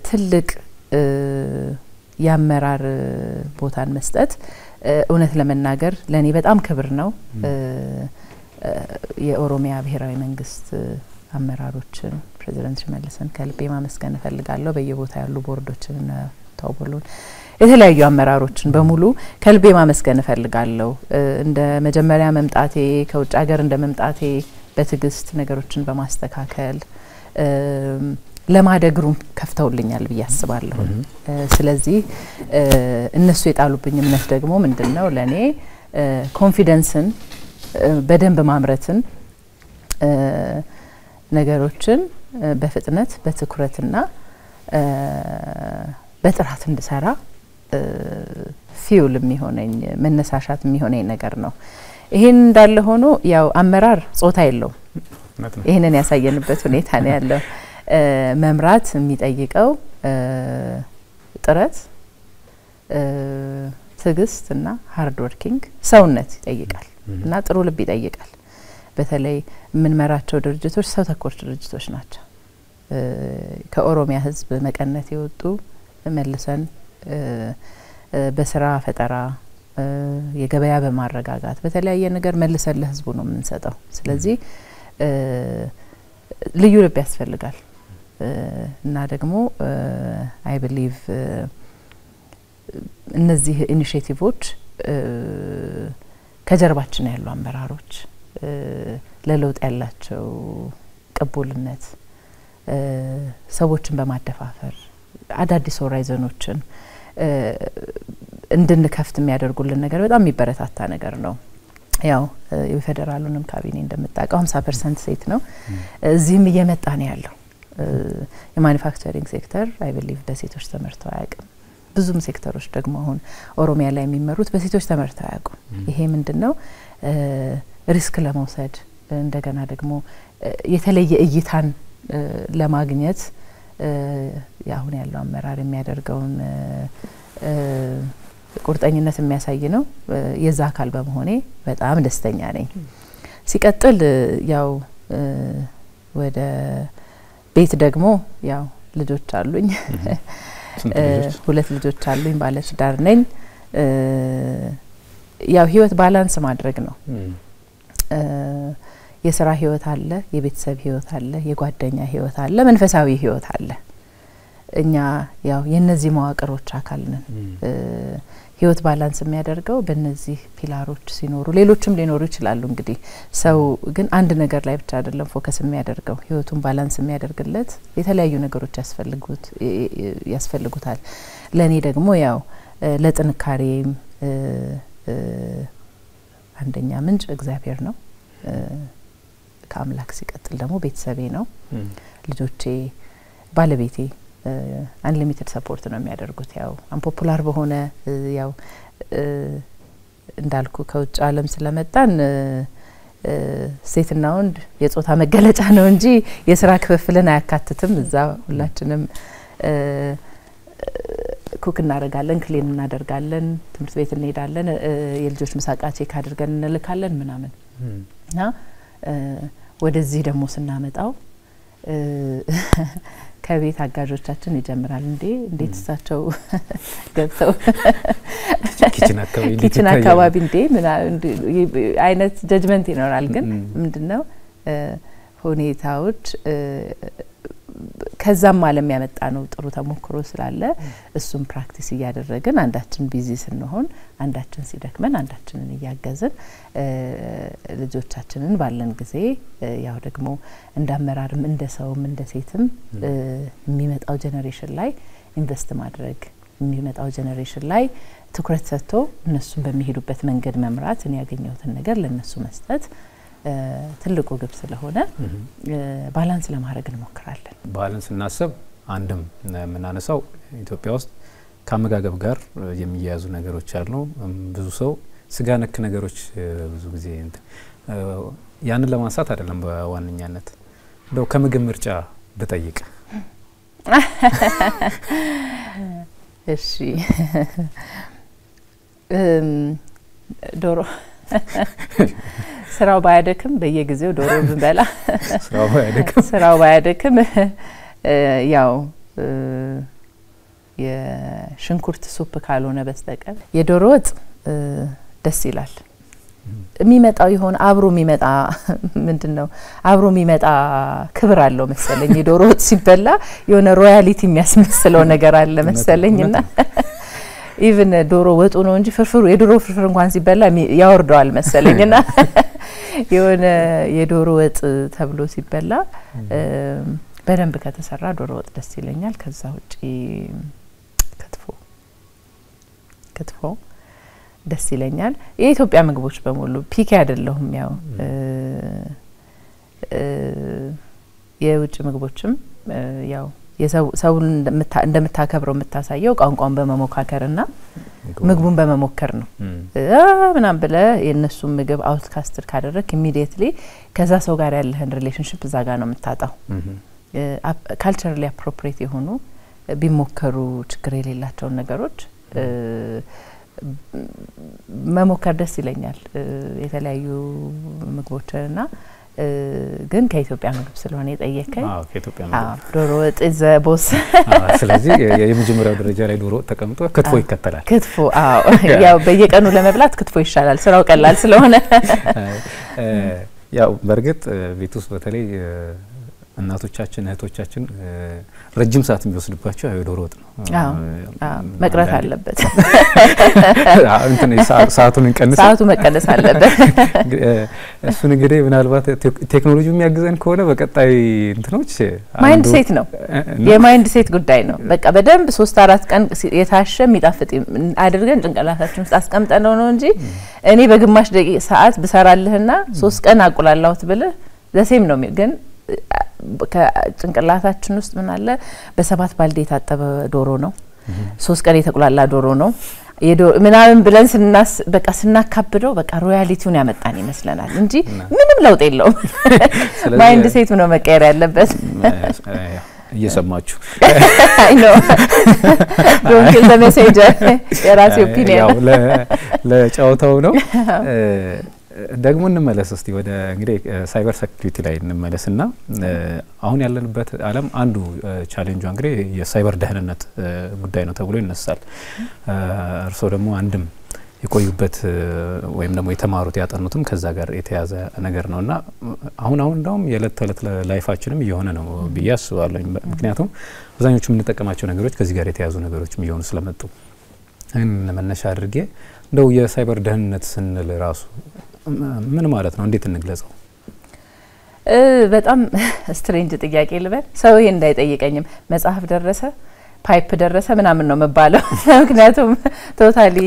ትልቅ ያመራር ቦታን መስጠት እውነት ለመናገር ለኔ በጣም ክብር ነው የኦሮሚያ ብሔራዊ መንግስት አመራሮችን ፕሬዝዳንት ሽመልስን ከልቤ ማመስገን ፈልጋለሁ በየቦታ ያሉ ቦርዶችን ታውቦሉን የተለያዩ አመራሮችን በሙሉ ከልቤ ማመስገን ፈልጋለሁ እንደ መጀመሪያ መምጣቴ ከውጭ ሀገር እንደ መምጣቴ በትግስት ነገሮችን በማስተካከል ለማደግሩም ከፍተውልኛል በያስባለሁ ስለዚህ እነሱ የጣሉብኝ እምነት ደግሞ ምንድነው ለኔ ኮንፊደንስን በደንብ ማምረትን ነገሮችን በፍጥነት በትኩረትና በጥራት እንድሰራ ፊውል የሚሆነኝ መነሳሻት የሚሆነኝ ነገር ነው ይሄን እንዳለ ሆኖ ያው አመራር ጾታ የለው ይሄንን ያሳየንበት ሁኔታ ነው ያለው መምራት የሚጠይቀው ጥረት ትግስትና ሃርድ ወርኪንግ ሰውነት ይጠይቃል እና ጥሩ ልብ ይጠይቃል በተለይ ምን መራቸው ድርጅቶች ሰው ተኮር ድርጅቶች ናቸው ከኦሮሚያ ህዝብ መቀነት የወጡ መልሰን በስራ ፈጠራ የገበያ በማረጋጋት በተለያየ ነገር መልሰን ለህዝቡ ነው የምንሰጠው ስለዚህ ልዩ ልብ ያስፈልጋል እና ደግሞ አይ ቢሊቭ እነዚህ ኢኒሺዬቲቮች ከጀርባችን ያሉ አመራሮች ለለውጥ ያላቸው ቅቡልነት ሰዎችን በማደፋፈር አዳዲስ ሆራይዘኖችን እንድንከፍት የሚያደርጉልን ነገር በጣም የሚበረታታ ነገር ነው ያው የፌደራሉንም ካቢኔ እንደምታውቀው 50% ሴት ነው እዚህም እየመጣ ነው ያለው የማኑፋክቸሪንግ ሴክተር አይ ቢሊቭ በሴቶች ተመርተው አያውቅም ብዙም ሴክተሮች ደግሞ አሁን ኦሮሚያ ላይ የሚመሩት በሴቶች ተመርተው አያውቁም ይሄ ምንድነው ሪስክ ለመውሰድ እንደገና ደግሞ የተለየ እይታን ለማግኘት ያሁን ያለው አመራር የሚያደርገውን ቁርጠኝነት የሚያሳይ ነው የዛ አካል በመሆኔ በጣም ደስተኛ ነኝ ሲቀጥል ያው ወደ ቤት ደግሞ ያው ልጆች አሉኝ ሁለት ልጆች አሉኝ ባለትዳር ነኝ ያው ህይወት ባላንስ ማድረግ ነው የሥራ ህይወት አለ የቤተሰብ ህይወት አለ የጓደኛ ህይወት አለ መንፈሳዊ ህይወት አለ እኛ ያው የነዚህ መዋቅሮች አካል ነን ህይወት ባላንስ የሚያደርገው በእነዚህ ፒላሮች ሲኖሩ ሌሎችም ሊኖሩ ይችላሉ እንግዲህ ሰው ግን አንድ ነገር ላይ ብቻ አይደለም ፎከስ የሚያደርገው ህይወቱን ባላንስ የሚያደርግለት የተለያዩ ነገሮች ያስፈልጉታል ለኔ ደግሞ ያው ለጥንካሬም አንደኛ ምንጭ እግዚአብሔር ነው ከአምላክ ሲቀጥል ደግሞ ቤተሰቤ ነው ልጆቼ ባለቤቴ አንሊሚትድ ሰፖርት ነው የሚያደርጉት ያው አንፖፑላር በሆነ ያው እንዳልኩ ከውጭ ዓለም ስለመጣን ሴትና ወንድ የጾታ መገለጫ ነው እንጂ የሥራ ክፍፍልን አያካትትም እዛ ሁላችንም ኩክ እናደርጋለን ክሊን እናደርጋለን ትምህርት ቤት እንሄዳለን የልጆች ምሳቃ ቼክ አድርገን እንልካለን ምናምን እና ወደዚህ ደግሞ ስናመጣው ከቤት አጋጆቻችን ይጀምራል እንዴት እሳቸው ገብተው ኪችን አካባቢ ምን አይነት ጀጅመንት ይኖራል ግን ምንድነው ሁኔታዎች ከዛም ዓለም ያመጣ ነው ጥሩ ተሞክሮ ስላለ እሱም ፕራክቲስ ያደረግን አንዳችን ቢዚ ስንሆን አንዳችን ሲደክመን አንዳችንን ያያገዝን ልጆቻችንን ባለን ጊዜ ያው ደግሞ እንዳመራርም እንደ ሰውም እንደ ሴትም የሚመጣው ጄነሬሽን ላይ ኢንቨስት ማድረግ የሚመጣው ጄነሬሽን ላይ ትኩረት ሰጥቶ እነሱን በሚሄዱበት መንገድ መምራት እኔ ያገኘሁትን ነገር ለነሱ መስጠት ትልቁ ግብ ስለሆነ ባላንስ ለማድረግ እንሞክራለን ባላንስ እናስብ አንድም ምናነሳው ኢትዮጵያ ውስጥ ከአመጋገብ ጋር የሚያያዙ ነገሮች አሉ ብዙ ሰው ስጋ ነክ ነገሮች ብዙ ጊዜ ያንን ለማንሳት አይደለም በዋነኛነት እንደው ከምግብ ምርጫ በጠይቅ እሺ ዶሮ ስራው ባያደክም በየጊዜው ዶሮ ብንበላ ስራው ባያደክም ያው የሽንኩርት ሱፕ ካልሆነ በስተቀር የዶሮ ወጥ ደስ ይላል የሚመጣው ይሆን አብሮ የሚመጣ ምንድነው አብሮ የሚመጣ ክብር አለው መሰለኝ የዶሮ ወጥ ሲበላ የሆነ ሮያሊቲ የሚያስመስለው ነገር አለ መሰለኝና even ዶሮ ወጡ ነው እንጂ ፍርፍሩ የዶሮ ፍርፍር እንኳን ሲበላ ያወርደዋል መሰለኝና የሆነ የዶሮ ወጥ ተብሎ ሲበላ በደንብ ከተሰራ ዶሮ ወጥ ደስ ይለኛል ከዛ ውጪ ክትፎ ደስ ይለኛል የኢትዮጵያ ምግቦች በሙሉ ፒክ አይደለሁም ያው የውጭ ምግቦችም ያው የሰውን እንደምታከብረው የምታሳየው ቋንቋን በመሞካከርና ምግቡን በመሞከር ነው ምናም ብለ የነሱ ምግብ አውትካስትድ ካደረክ ኢሚዲየትሊ ከዛ ሰው ጋር ያለህን ሪሌሽንሺፕ እዛ ጋር ነው የምታጣው ካልቸራሊ አፕሮፕሪየት የሆኑ ቢሞከሩ ችግር የሌላቸው ነገሮች መሞከር ደስ ይለኛል የተለያዩ ምግቦችና ግን ከኢትዮጵያ ምግብ ስለሆነ የጠየቀኝ ከኢትዮጵያ ምግብ ዶሮ ወጥ ቦስ ስለዚህ የመጀመሪያው ደረጃ ላይ ዶሮ ተቀምጦ ክትፎ ይከተላል ክትፎ ያው በየቀኑ ለመብላት ክትፎ ይሻላል ስራው ቀላል ስለሆነ ያው በርግጥ ቤት ውስጥ በተለይ እናቶቻችን እህቶቻችን ረጅም ሰዓት የሚወስድባቸው የዶሮ ወጥ ነው መቅረት አለበት እንትን ሰዓቱን እንቀንስ ሰዓቱ መቀነስ አለበት እሱ እንግዲህ ምናልባት ቴክኖሎጂ የሚያግዘን ከሆነ በቀጣይ እንትኖች ማይንድ ሴት ነው የማይንድ ሴት ጉዳይ ነው በቃ በደንብ 3-4 ቀን የታሸ የሚጣፍጥ አድርገን ጭንቅላታችን ውስጥ አስቀምጠነው ነው እንጂ እኔ በግማሽ ደቂቃ ሰዓት ብሰራልህና 3 ቀን አቁላላውት ብለህ ዘሴም ነው ግን ከጭንቅላታችን ውስጥ ምን አለ በ7 ባልዲ የታጠበ ዶሮ ነው 3 ቀን የተቁላላ ዶሮ ነው ምናምን ብለን በቃ ስናካብደው በቃ ሮያሊቲውን ያመጣን ይመስለናል እንጂ ምንም ለውጥ የለውም ማይንድ ሴት ነው መቀየር ያለበት እየሰማችሁ አይ ኖ ዶንት ኪል ዘ ሜሴንጀር የራሴ ኦፒኒየን ያው ለጫውታው ነው ደግሞ እንመለስ እስቲ ወደ እንግዲህ ሳይበር ሴኩሪቲ ላይ እንመለስና አሁን ያለንበት ዓለም አንዱ ቻሌንጁ እንግዲህ የሳይበር ደህንነት ጉዳይ ነው ተብሎ ይነሳል እርሶ ደግሞ አንድም የቆዩበት ወይም ደግሞ የተማሩት ያጠኑትም ከዛ ጋር የተያዘ ነገር ነውና አሁን እንደውም የዕለት ተዕለት ላይፋችንም እየሆነ ነው ብዬ አስባለሁ ምክንያቱም አብዛኞቹ የምንጠቀማቸው ነገሮች ከዚህ ጋር የተያዙ ነገሮችም እየሆኑ ስለመጡ መነሻ አድርጌ እንደው የሳይበር ደህንነት ስንል ራሱ ምን ማለት ነው እንዴት እንግለጸው በጣም ስትሬንጅ ጥያቄ ልበል ሰው ይሄ እንዳይጠይቀኝም መጽሐፍ ደረሰ ፓይፕ ደረሰ ምናምን ነው መባለው ምክንያቱም ቶታሊ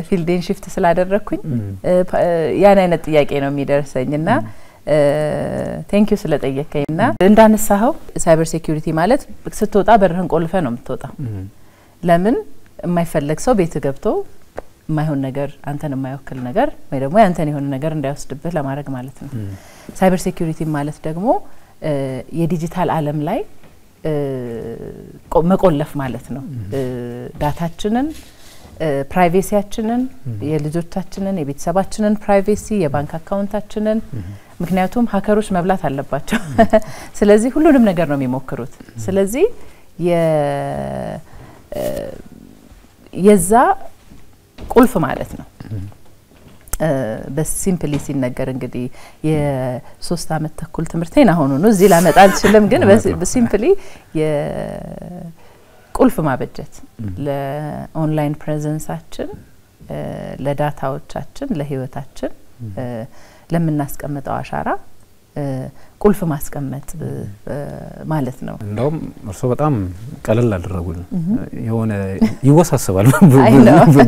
ፊልድን ሽፍት ስላደረኩኝ ያን አይነት ጥያቄ ነው የሚደርሰኝና ቴንክ ዩ ስለጠየቀኝና እንዳነሳው ሳይበር ሴኩሪቲ ማለት ስትወጣ በርህን ቆልፈ ነው የምትወጣው ለምን የማይፈልግ ሰው ቤት ገብቶ የማይሆን ነገር አንተን የማይወክል ነገር ወይ ደግሞ ያንተን የሆነ ነገር እንዳይወስድብህ ለማድረግ ማለት ነው ሳይበር ሴኩሪቲ ማለት ደግሞ የዲጂታል ዓለም ላይ መቆለፍ ማለት ነው ዳታችንን ፕራይቬሲያችንን የልጆቻችንን የቤተሰባችንን ፕራይቬሲ የባንክ አካውንታችንን ምክንያቱም ሀከሮች መብላት አለባቸው ስለዚህ ሁሉንም ነገር ነው የሚሞክሩት ስለዚህ የዛ ቁልፍ ማለት ነው በሲምፕሊ ሲነገር እንግዲህ የ3 አመት ተኩል ትምርቴን አሁን ነው እዚህ ላመጣ አልችልም ግን በሲምፕሊ የቁልፍ ማበጀት ለኦንላይን ፕሬዘንሳችን ለዳታዎቻችን ለህይወታችን ለምናስቀምጠው አሻራ ቁልፍ ማስቀመጥ ማለት ነው እንደውም እርሶ በጣም ቀለል አደረጉልን የሆነ ይወሳሰባል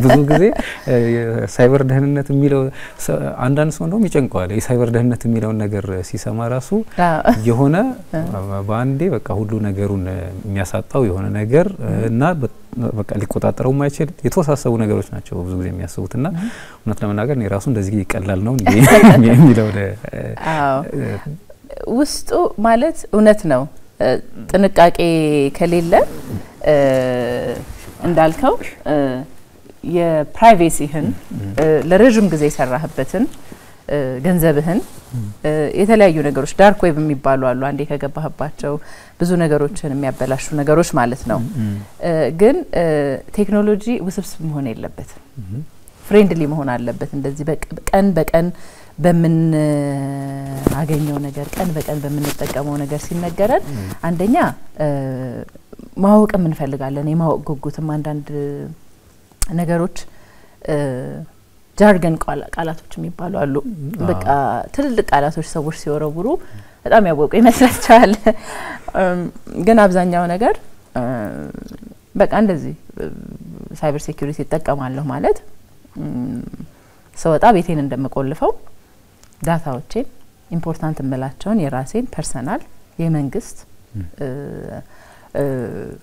ብዙ ጊዜ ሳይበር ደህንነት የሚለው አንዳንድ ሰው እንደውም ይጨንቀዋል የሳይበር ደህንነት የሚለው ነገር ሲሰማ ራሱ የሆነ ባንዴ በቃ ሁሉ ነገሩን የሚያሳጣው የሆነ ነገር እና በቃ ሊቆጣጠረው ማይችል የተወሳሰቡ ነገሮች ናቸው ብዙ ጊዜ የሚያስቡትና እውነት ለመናገር ነው ራሱ እንደዚህ ይቀላል ነው እንዴ የሚለው ውስጡ ማለት እውነት ነው ጥንቃቄ ከሌለ እንዳልከው የፕራይቬሲህን ለረጅም ጊዜ ሰራህበትን ገንዘብህን የተለያዩ ነገሮች ዳርክ ዌብ የሚባሉ አሉ አንዴ ከገባህባቸው ብዙ ነገሮችን የሚያበላሹ ነገሮች ማለት ነው ግን ቴክኖሎጂ ውስብስብ መሆን የለበትም ፍሬንድሊ መሆን አለበት እንደዚህ በቀን በቀን በምን አገኘው ነገር ቀን በቀን በመንጠቀመው ነገር ሲነገረን አንደኛ ማወቅ እንፈልጋለን የማወቅ ጉጉትም አንዳንድ ነገሮች ጃርገን ቃላቶች የሚባሉ አሉ በቃ ትልልቅ ቃላቶች ሰዎች ሲወረውሩ በጣም ያወቁ ይመስላችኋል ግን አብዛኛው ነገር በቃ እንደዚህ ሳይበር ሴኩሪቲ ተጠቀማለሁ ማለት ሰውጣ ቤቴን እንደምቆልፈው ዳታዎቼን ኢምፖርታንት እምላቸውን የራሴን ፐርሰናል የመንግስት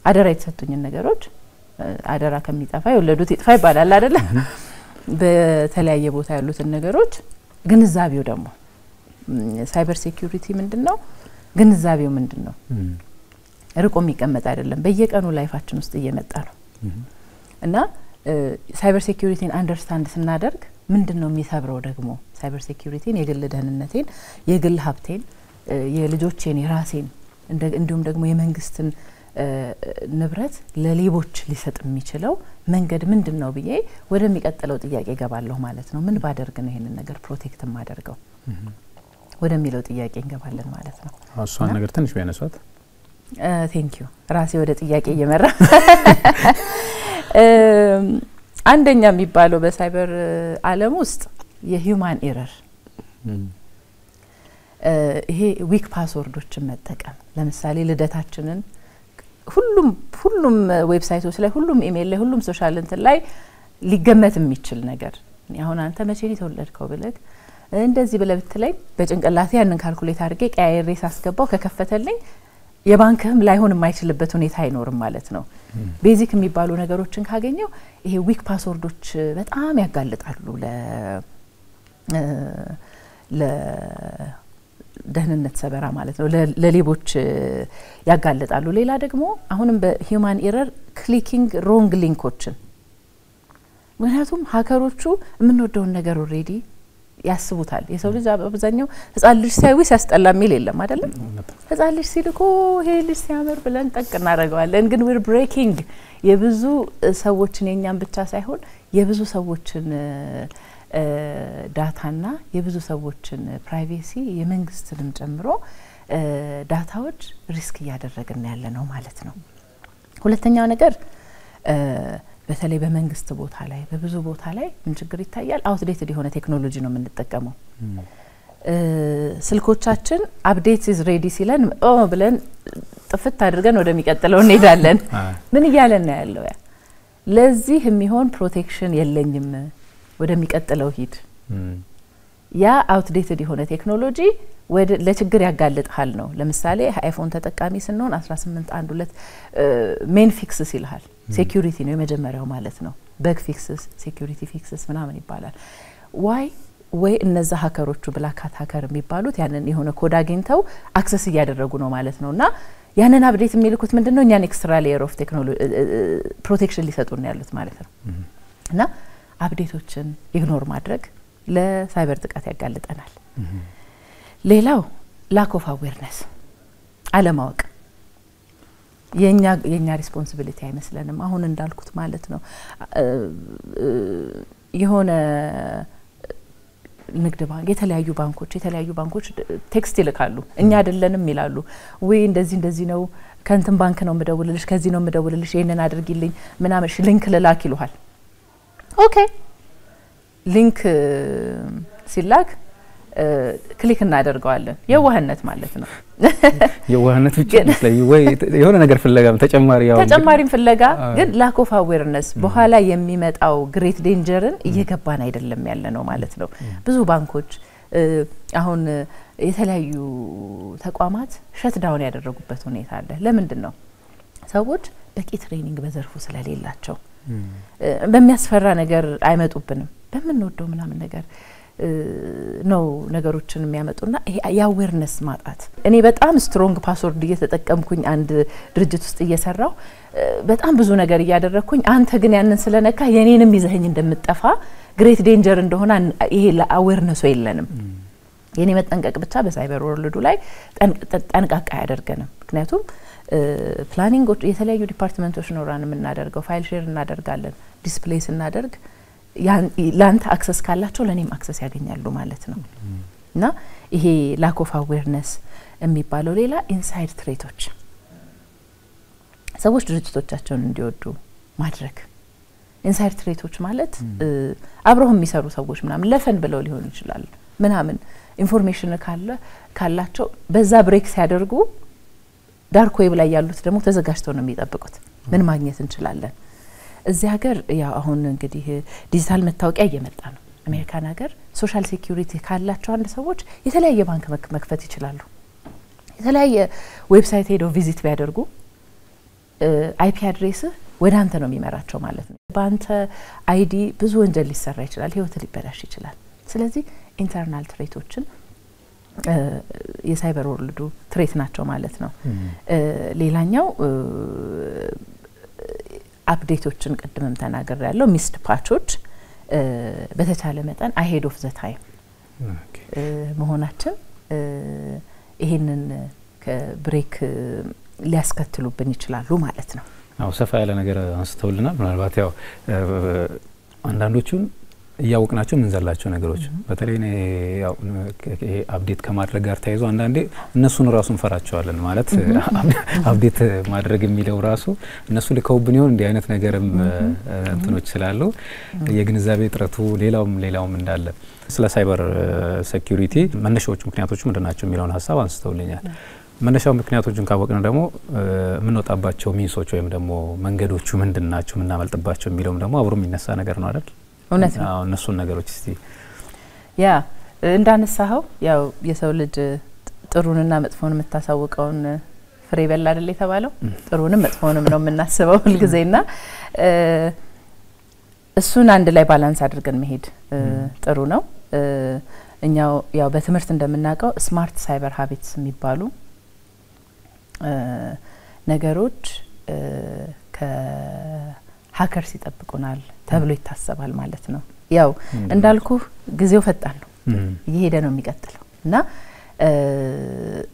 አደራ የተሰጡኝ ነገሮች አደራ ከሚጠፋ የወለዱት ይጥፋ ይባላል አይደል በተለያየ ቦታ ያሉት ነገሮች ግንዛቤው ደግሞ ሳይበር ሴኩሪቲ ምንድነው ግንዛቤው ምንድነው ርቆ የሚቀመጥ አይደለም በየቀኑ ላይፋችን ውስጥ እየመጣ ነው እና ሳይበር ሴኩሪቲን አንደርስታንድ ስናደርግ ምንድነው የሚሰብረው ደግሞ ሳይበር ሴኩሪቲን የግል ደህንነቴን የግል ሀብቴን የልጆቼን የራሴን እንዲሁም ደግሞ የመንግስትን ንብረት ለሌቦች ሊሰጥ የሚችለው መንገድ ምንድነው ብዬ ወደሚቀጥለው ጥያቄ ገባለሁ ማለት ነው ምን ባደርግ ነው ይሄንን ነገር ፕሮቴክት ማደርገው ወደሚለው ጥያቄ እንገባለን ማለት ነው እሷን ነገር ትንሽ ቢያነሷት ቴንክ ዩ ራሴ ወደ ጥያቄ እየመራ አንደኛ የሚባለው በሳይበር ዓለም ውስጥ የሂዩማን ኤረር ይሄ ዊክ ፓስወርዶችን መጠቀም ለምሳሌ ልደታችንን ሁሉም ዌብሳይቶች ላይ ሁሉም ኢሜል ላይ ሁሉም ሶሻል እንትን ላይ ሊገመት የሚችል ነገር አሁን አንተ መቼ ነው ተወለድከው ብለህ እንደዚህ ብለብትለኝ በጭንቅላቴ ያንን ካልኩሌት አድርጌ ቀያይሬ ሳስገባው ከከፈተልኝ የባንክም ላይሆን የማይችልበት ሁኔታ አይኖርም ማለት ነው ቤዚክ የሚባሉ ነገሮችን ካገኘው ይሄ ዊክ ፓስወርዶች በጣም ያጋልጣሉ ለደህንነት ሰበራ ማለት ነው ለሌቦች ያጋልጣሉ ሌላ ደግሞ አሁንም በሂዩማን ኤረር ክሊኪንግ ሮንግ ሊንኮችን ምክንያቱም ሃከሮቹ የምንወደውን ነገር ኦሬዲ ያስቡታል የሰው ልጅ አብዛኛው ህፃን ልጅ ሳይውስ ያስጠላ የሚል የለም አይደል ህፃን ልጅ ሲልኮ ይሄ ልጅ ሲያምር ብለን ጠቅ እናደርገዋለን ግን we're breaking የብዙ ሰዎችን የኛን ብቻ ሳይሆን የብዙ ሰዎችን ዳታና የብዙ ሰዎችን ፕራይቬሲ የመንግስትንም ጨምሮ ዳታዎች ሪስክ ያደረግን ያለ ነው ማለት ነው ሁለተኛው ነገር በተለይ በመንግስት ቦታ ላይ በብዙ ቦታ ላይ ምን ችግር ይታያል አውትዴትድ የሆነ ቴክኖሎጂ ነው የምንጠቀመው ስልኮቻችን አፕዴት ኢዝ ሬዲ ሲለን ብለን ጥፍት አድርገን ወደሚቀጥለው እንሄዳለን ምን ይያለን ነው ያለው ያ ለዚህ የሚሆን ፕሮቴክሽን የለኝም ወደሚቀጥለው ሂድ ያ አውትዴትድ የሆነ ቴክኖሎጂ ወደ ለችግር ያጋልጣል ነው ለምሳሌ አይፎን ተጠቃሚ ስንሆን 1812 ሜን ፊክስስ ይልሃል ሴኩሪቲ ነው የመጀመሪያው ማለት ነው በግ ፊክስስ ሴኩሪቲ ፊክስስ ምናምን ይባላል ወይ እነዛ ሃከሮቹ ብላክ ሃት ሃከር የሚባሉት ያንን የሆነ ኮድ አግኝተው አክሰስ ያደረጉ ነው ማለት ነውና ያንን አፕዴት የሚልኩት ምንድነው እኛን ኤክስትራ ሌየር ኦፍ ቴክኖሎጂ ፕሮቴክሽን ሊሰጡን ያሉት ማለት ነው እና አፕዴቶችን ኢግኖር ማድረግ ለሳይበር ጥቃት ያጋልጠናል ሌላው lack of awareness አለማወቅ የኛ ሪስፖንሲቢሊቲ አይመስለንም አሁን እንዳልኩት ማለት ነው የሆነ ንግድ ባንክ የተለያዩ ባንኮች ቴክስት ይልካሉ እኛ አይደለንም ይላሉ ወይ እንደዚህ ነው ከንትን ባንክ ነው መደውልልሽ ከዚህ ነው መደውልልሽ ይሄንን አድርጊልኝ ምናምን ሊንክ ልላክ ይሉሃል ኦኬ ሊንክ ሲላክ ክሊክ እናደርጋለን የዋህነት ማለት ነው የዋህነት ብቻ ወይ የሆነ ነገር ፍለጋም ተጨማሪም ፍለጋ ግን lack of awareness በኋላ የሚመጣው ግሬት ዴንጀርን እየገባን አይደለም ያለ ነው ማለት ነው ብዙ ባንኮች አሁን የተለያዩ ተቋማት ሸት ዳውን ያደረጉበት ሁኔታ አለ ለምንድን ነው ሰዎች በቂ ትሬኒንግ በዘርፉ ስለሌላቸው በሚያስፈራ ነገር አይመጡብንም በመንወደው ምናምን ነገር ነው ነገሮችን የሚያመጡና ያዌርነስ ማጣት እኔ በጣም ስትሮንግ ፓስወርድ እየተጠቀምኩኝ አንድ ድርጅት ውስጥ እየሰራው በጣም ብዙ ነገር ያደረኩኝ አንተ ግን ያንን ስለነካ የኔንም ይዘህኝ እንደምትጠፋ ግሬት ዴንጀር እንደሆነ ይሄ አዌርነሱ የለንም የኔ መጠንቀቅ ብቻ በሳይበር ወርልዱ ላይ ጠንቃቃ ያደርገንም ምክንያቱም ፕላኒንግ የተለያዩ ዲፓርትመንቶች ነው ራን የምናደርገው ፋይል ሼር እናደርጋለን ዲስፕሌይስ እናደርግ ላንተ አክሰስ ካላቸው ለኔም አክሰስ ያገኛሉ ማለት ነው እና ይሄ lack of awareness የሚባለው ሌላ ኢንሳይድ ትሬቶች ሰዎች ድርጅቶቻቸውን እንዲወዱ ማድረግ ኢንሳይድ ትሬቶች ማለት አብረው የሚሰሩ ሰዎች ምናምን ለፈን ብለው ሊሆን ይችላል ምናምን ኢንፎርሜሽን ካላቸው በዛ ብሬክ ሲያደርጉ ዳርክ ዌብ ላይ ያሉት ደግሞ ተዘጋጅተው ነው የሚጠብቁት ምን ማግኘት እንችላለን እዚህ ሀገር ያው አሁን እንግዲህ ዲጂታል መታወቂያ እየመጣ ነው አሜሪካን ሀገር ሶሻል ሴኩሪቲ ካላቸው አንድ ሰዎች የተለያየ ባንክ መክፈት ይችላሉ የተለያየ ዌብሳይት ሄደው ቪዚት ቢያደርጉ አይፒ አድሬስ ወደ አንተ ነው የሚመራቸው ማለት ነው ባንተ አይዲ ብዙ ወንጀል ሊሰራ ይችላል ህይወት ሊበላሽ ይችላል ስለዚህ ኢንተርናል ትሬቶችን የሳይበር ወርልዱ ትሬት ናቸው ማለት ነው ሌላኛው አፕዴቶችን ቀድመም ተናገር ያለው ሚስድ ፓቾች በተቻለ መጠን አሄድ ኦፍ ዘ ታይም መሆናችን ይሄንን ከብሬክ ሊያስከትሉብን ይችላሉ ማለት ነው አው ሰፋ ያለ ነገር አንስተውልናል ምናልባት ያው አንዳንዶቹን ያውቅናቸው ምንዘላቸው ነገሮች በተለይ ያው ይሄ አፕዴት ከማድረግ ጋር ታይዞ አንዳንዴ እነሱን ራሱን ፈራቸዋለን ማለት አፕዴት ማድረግ የሚለው ራሱ እነሱ ልከውብን ይሆን እንዲህ አይነት ነገርም እንትኖች ስላሉ የግንዛቤ ጥረቱ ሌላውም እንዳለ ስለ ሳይበር ሴኩሪቲ መነሻዎች ምክንያቶች ምንድናቸው የሚለውን ሐሳብ አንስተውልኛል መነሻው ምክንያቶችን ካወቅን ደግሞ ምንወጣባቸው ሚንሶች ወይም ደግሞ መንገዶቹ ምንድናቸው ምናመልጥባቸው የሚለውም ደግሞ አብሮ የሚነሳ ነገር ነው አይደል እውነት ነው እነሱን ነገሮች እስቲ ያ እንዳነሳው ያው የሰው ልጅ ጥሩንና መጥፎን መታሳውቀውን ፍሬ በላ አይደል የተባለው ጥሩንም መጥፎንም ነው የምናስበው ሁልጊዜና እሱን አንድ ላይ ባላንስ አድርገን መሄድ ጥሩ ነው እኛው ያው በትምህርት እንደምናውቀው ስማርት ሳይበር ሃቢትስ የሚባሉ ነገሮች ከሀከርስ ይጠብቁናል ተብሎ ይታሰባል ማለት ነው ያው እንዳልኩ ጊዜው ፈጣን ነው እየሄደ ነው የሚቀጥለው እና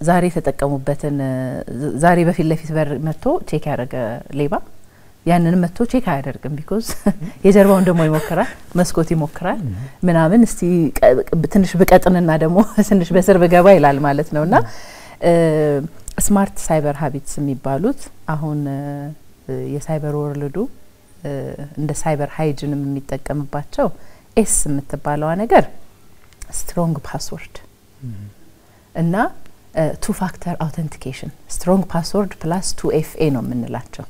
ዛሬ ተጠቀሙበትን ዛሬ በፊት ለፊት በር መጥቶ ቼክ ያደረገ ሌባ ያንንም መጥቶ ቼክ አያደርግም ቢኮዝ የጀርባውን ደሞ ይሞክራል መስኮት ይሞክራል ምናምን እስቲ ትንሽ በቀጥንና ደሞ ትንሽ በስር በገባ ይላል ማለት ነውና ስማርት ሳይበር ሃቢትስ የሚባሉት አሁን የሳይበር ወርልዱ እንደ ሳይበር ሃይጂንም የሚጠቀምባቸው ኤስ የምትባለው ነገር ስትሮንግ ፓስወርድ እና two factor authentication strong password plus 2FA ነው የምንላቸው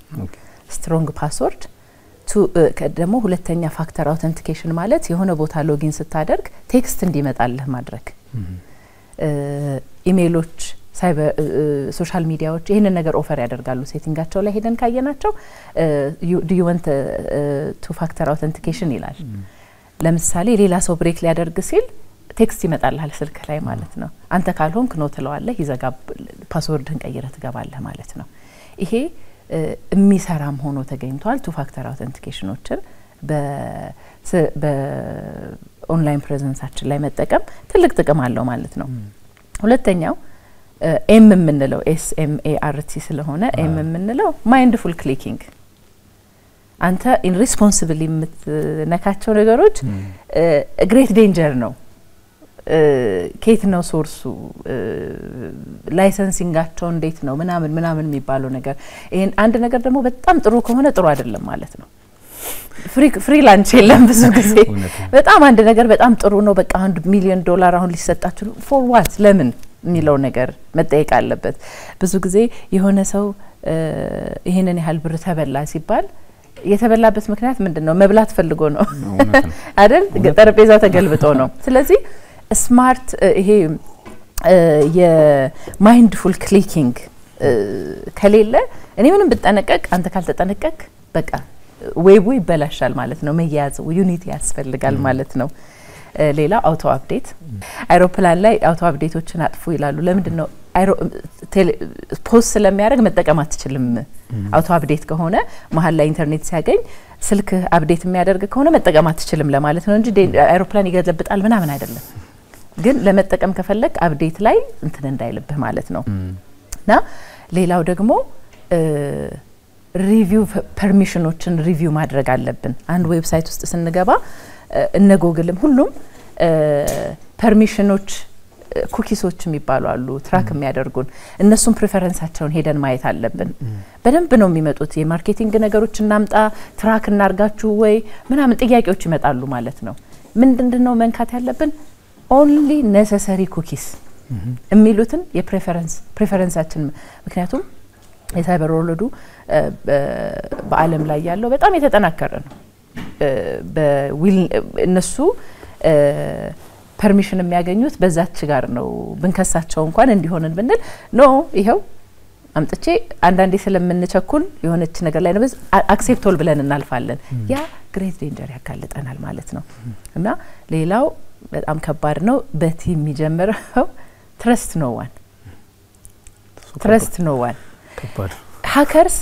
strong password ደግሞ ሁለተኛ ፋክተር አውተንቲኬሽን ማለት የሆነ ቦታ ሎጊን ስታደርግ ቴክስት እንዲመጣልህ ማድረግ ኢሜሎች ሳይበር ሶሻል ሚዲያዎች ይሄንን ነገር ኦፈር ያደርጋሉ ሴቲንጋቸው ላይ ሄደን ካየናቸው do you want two factor authentication ይላል ለምሳሌ ሌላ ሰው ብሬክ ሊያደርግ ሲል ቴክስት ይመጣልሃል ስልክ ላይ ማለት ነው አንተ ካልሆንክ ነው ትለዋለህ ይዘጋ ፓስወርድህን ቀይረህ ትገባለህ ማለት ነው ይሄ የሚሰራም ሆኖ ተገኝቷል two factor authenticationዎችን በኦንላይን ፕሬዘንሳችን ላይ መጠቀም ትልቅ ጥቅም አለው ማለት ነው ሁለተኛው ኤም የምንለው SMART ስለሆነ ኤም የምንለው ማይንድፉል ክሊኪንግ አንተ ኢንሪስፖንሲብል የምትነካቸው ነገሮች ግሬት ዴንጀር ነው ኬት ነው ሶርሱ ላይሰንሲንጋቸው እንዴት ነው ምናምን የሚባለው ነገር ይሄን አንድ ነገር ደግሞ በጣም ጥሩ ከሆነ ጥሩ አይደለም ማለት ነው ፍሪላንስ የለም ብዙ ጊዜ በጣም አንድ ነገር በጣም ጥሩ ነው በቃ $1 ሚሊዮን አሁን ሊሰጣችሁ ፎር ዋት ለምን የሚለው ነገር መጠየቅ አለበት ብዙ ጊዜ የሆነ ሰው ይሄንን ያህል ብር ተበላ ሲባል የተበላበት ምክንያት ምንድነው መብላት ፈልጎ ነው አይደል ጠረጴዛው ተገልብጦ ነው ስለዚህ ስማርት ይሄ የማይንድፉል ክሊኪንግ ከሌለ እኔ ምንም ብጠነቀቅ አንተ ካልተጠነቀቅ በቃ ዌቡ ይበላሻል ማለት ነው መያዝ ዩኒቲ ያስፈልጋል ማለት ነው ሌላ አውቶ አፕዴት አይሮፕላን ላይ አውቶ አፕዴቶችን አጥፉ ይላሉ ለምንድነው ፖስት ስለሚያደርግ መጠቀም አትችልም አውቶ አፕዴት ከሆነ መሀል ላይ ኢንተርኔት ሲያገኝ ስልክ አፕዴት የሚያደርግ ከሆነ መጠቀም አትችልም ለማለት ነው እንጂ አይሮፕላን ይገለብጣል ምናምን አይደለም ግን ለመጠቀም ከፈለክ አፕዴት ላይ እንትን እንዳይልብህ ማለት ነው እና ሌላው ደግሞ ሪቪው ፐርሚሽኖችን ሪቪው ማድረግ አለብን አንድ ዌብሳይት ውስጥ ስንገባ እነ ጎግልም ሁሉም ፐርሚሽኖች ኩኪሶች የሚባሉ አሉ ትራክ የሚያደርጉን እነሱም ፕሪፈረንሳቸውን ሄደን ማየት አለብን በደንብ ነው የሚመጡት የማርኬቲንግ ነገሮች እናምጣ ትራክ እናርጋችሁ ወይ ምናምን ጥያቄዎች ይመጣሉ ማለት ነው ምንድነው መንካት ያለብን only necessary cookies የሚሉትን የፕሪፈረንሳችን ምክንያቱም የሳይበር ወርልዱ በአለም ላይ ያለው በጣም የተጠናከረ ነው በዊል እነሱ ፐርሚሽን የሚያገኙት በዛች ጋር ነው ብንከሳቸው እንኳን እንዲሆነን ብንል ኖ ይሄው አምጥቼ አንዳንዴ ስለምንቸኩል የሆነች ነገር ላይ ነው አክሴፕቶል ብለን እናልፋለን ያ ግሬት ዴንጀር ያካልጠናል ማለት ነው እና ሌላው በጣም ከባድ ነው በቲም የሚጀምረው ትረስት ኖ ዋን ከባድ ሃከርስ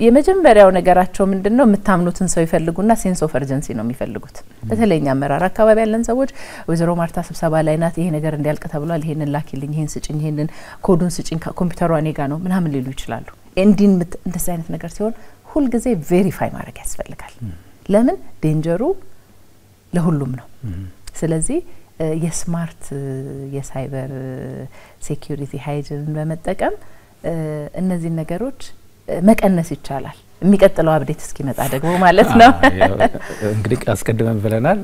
የመጀመሪያው ነገራቸው ምንድነው የምታምኑትን ሰው ይፈልጉና ሴንስ ኦፍ አርጀንሲ ነው የሚፈልጉት በተለይኛ አመራር አካባቢ ያለን ሰዎች ወይዘሮ ማርታ ስብሰባ ላይ ናት ይሄ ነገር እንዲያልቅ ተብሏል ይሄንን ላኪልኝ ይሄን ስጭኝ ይሄንን ኮዱን ስጭኝ ኮምፒውተሯ እኔ ጋር ነው ምናምን ሊሉ ይችላሉ እንደዚህ አይነት ነገር ሲሆን ሁሉ ጊዜ ቬሪፋይ ማድረግ ያስፈልጋል ለምን ዴንጀሩ ለሁሉም ነው ስለዚህ የስማርት የሳይበር ሴኩሪቲ ሃይጂን በመጠቀም እነዚህ ነገሮች መቀነስ ይቻላል የሚቀጥለው አፕዴት እስኪመጣ ደግሞ ማለት ነው እንግዲህ አስቀድመን ብለናል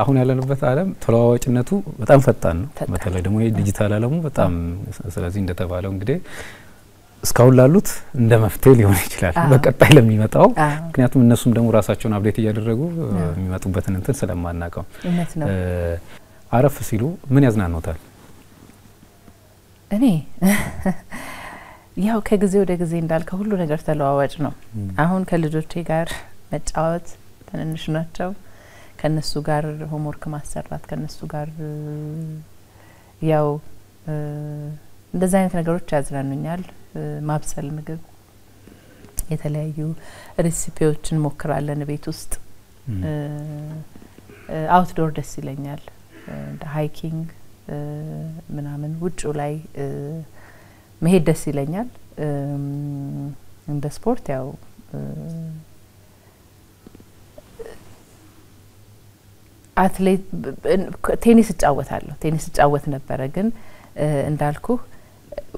አሁን ያለንበት ዓለም ተለዋዋጭነቱ በጣም ፈጣን ነው በተለይ ደግሞ የዲጂታል ዓለሙ በጣም ስለዚህ እንደተባለው እንግዲህ እስካሁን ላሉት እንደ መፍትሄ ሊሆን ይችላል በቀጣይ ለሚመጣው ምክንያቱም እነሱም ደግሞ ራሳቸውን አፕዴት እያደረጉ የሚመጡበትን እንትን ስለማናቀው አረፍ ሲሉ ምን ያዝናኖታል እኔ ያው ከጊዜ ወደ ጊዜ እንዳልከው ሁሉ ነገር ተለዋዋጭ ነው አሁን ከልጆቼ ጋር መጫወት ትንንሽ ናቸው ከነሱ ጋር ሆምወርክ ማሰራት ከነሱ ጋር ያው እንደዛ አይነት ነገሮች ያዝናኑኛል ማብሰል ምግብ የተለያዩ ሬሲፒዎችን ሞክራለን ቤት ውስጥ አውትዶር ደስ ይለኛል እንደ ሃይኪንግ ምናምን ውጭ ላይ መሄድ ደስ ይለኛል እንደ ስፖርት ያው አትሌት ቴኒስ እጫወት ነበር ግን እንዳልኩ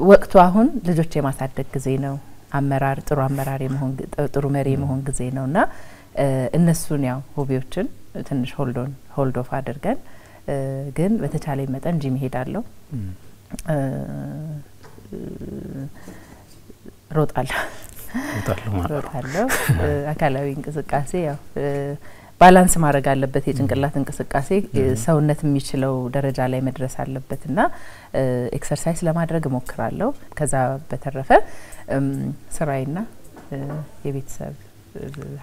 ወቅቱ አሁን ልጆች የማሳደግ ጊዜ ነው አመራር ጥሩ መሪ መሆን ጊዜ ነውና እነሱን ያው ሆቢዎችን ትንሽ ሆልድ ኦፍ አድርገን ግን በተቻለ መጠን ጂም ሄዳለሁ ሮጣለሁ አካላዊ እንቅስቃሴ ያው ባላንስ ማድረግ አለበት የጭንቅላት እንቅስቃሴ ሰውነት የሚችለው ደረጃ ላይ መድረስ አለበትና ኤክሰርሳይዝ ለማድረግ ሞክራለሁ ከዛ በተረፈ ስራዬና የቤተሰብ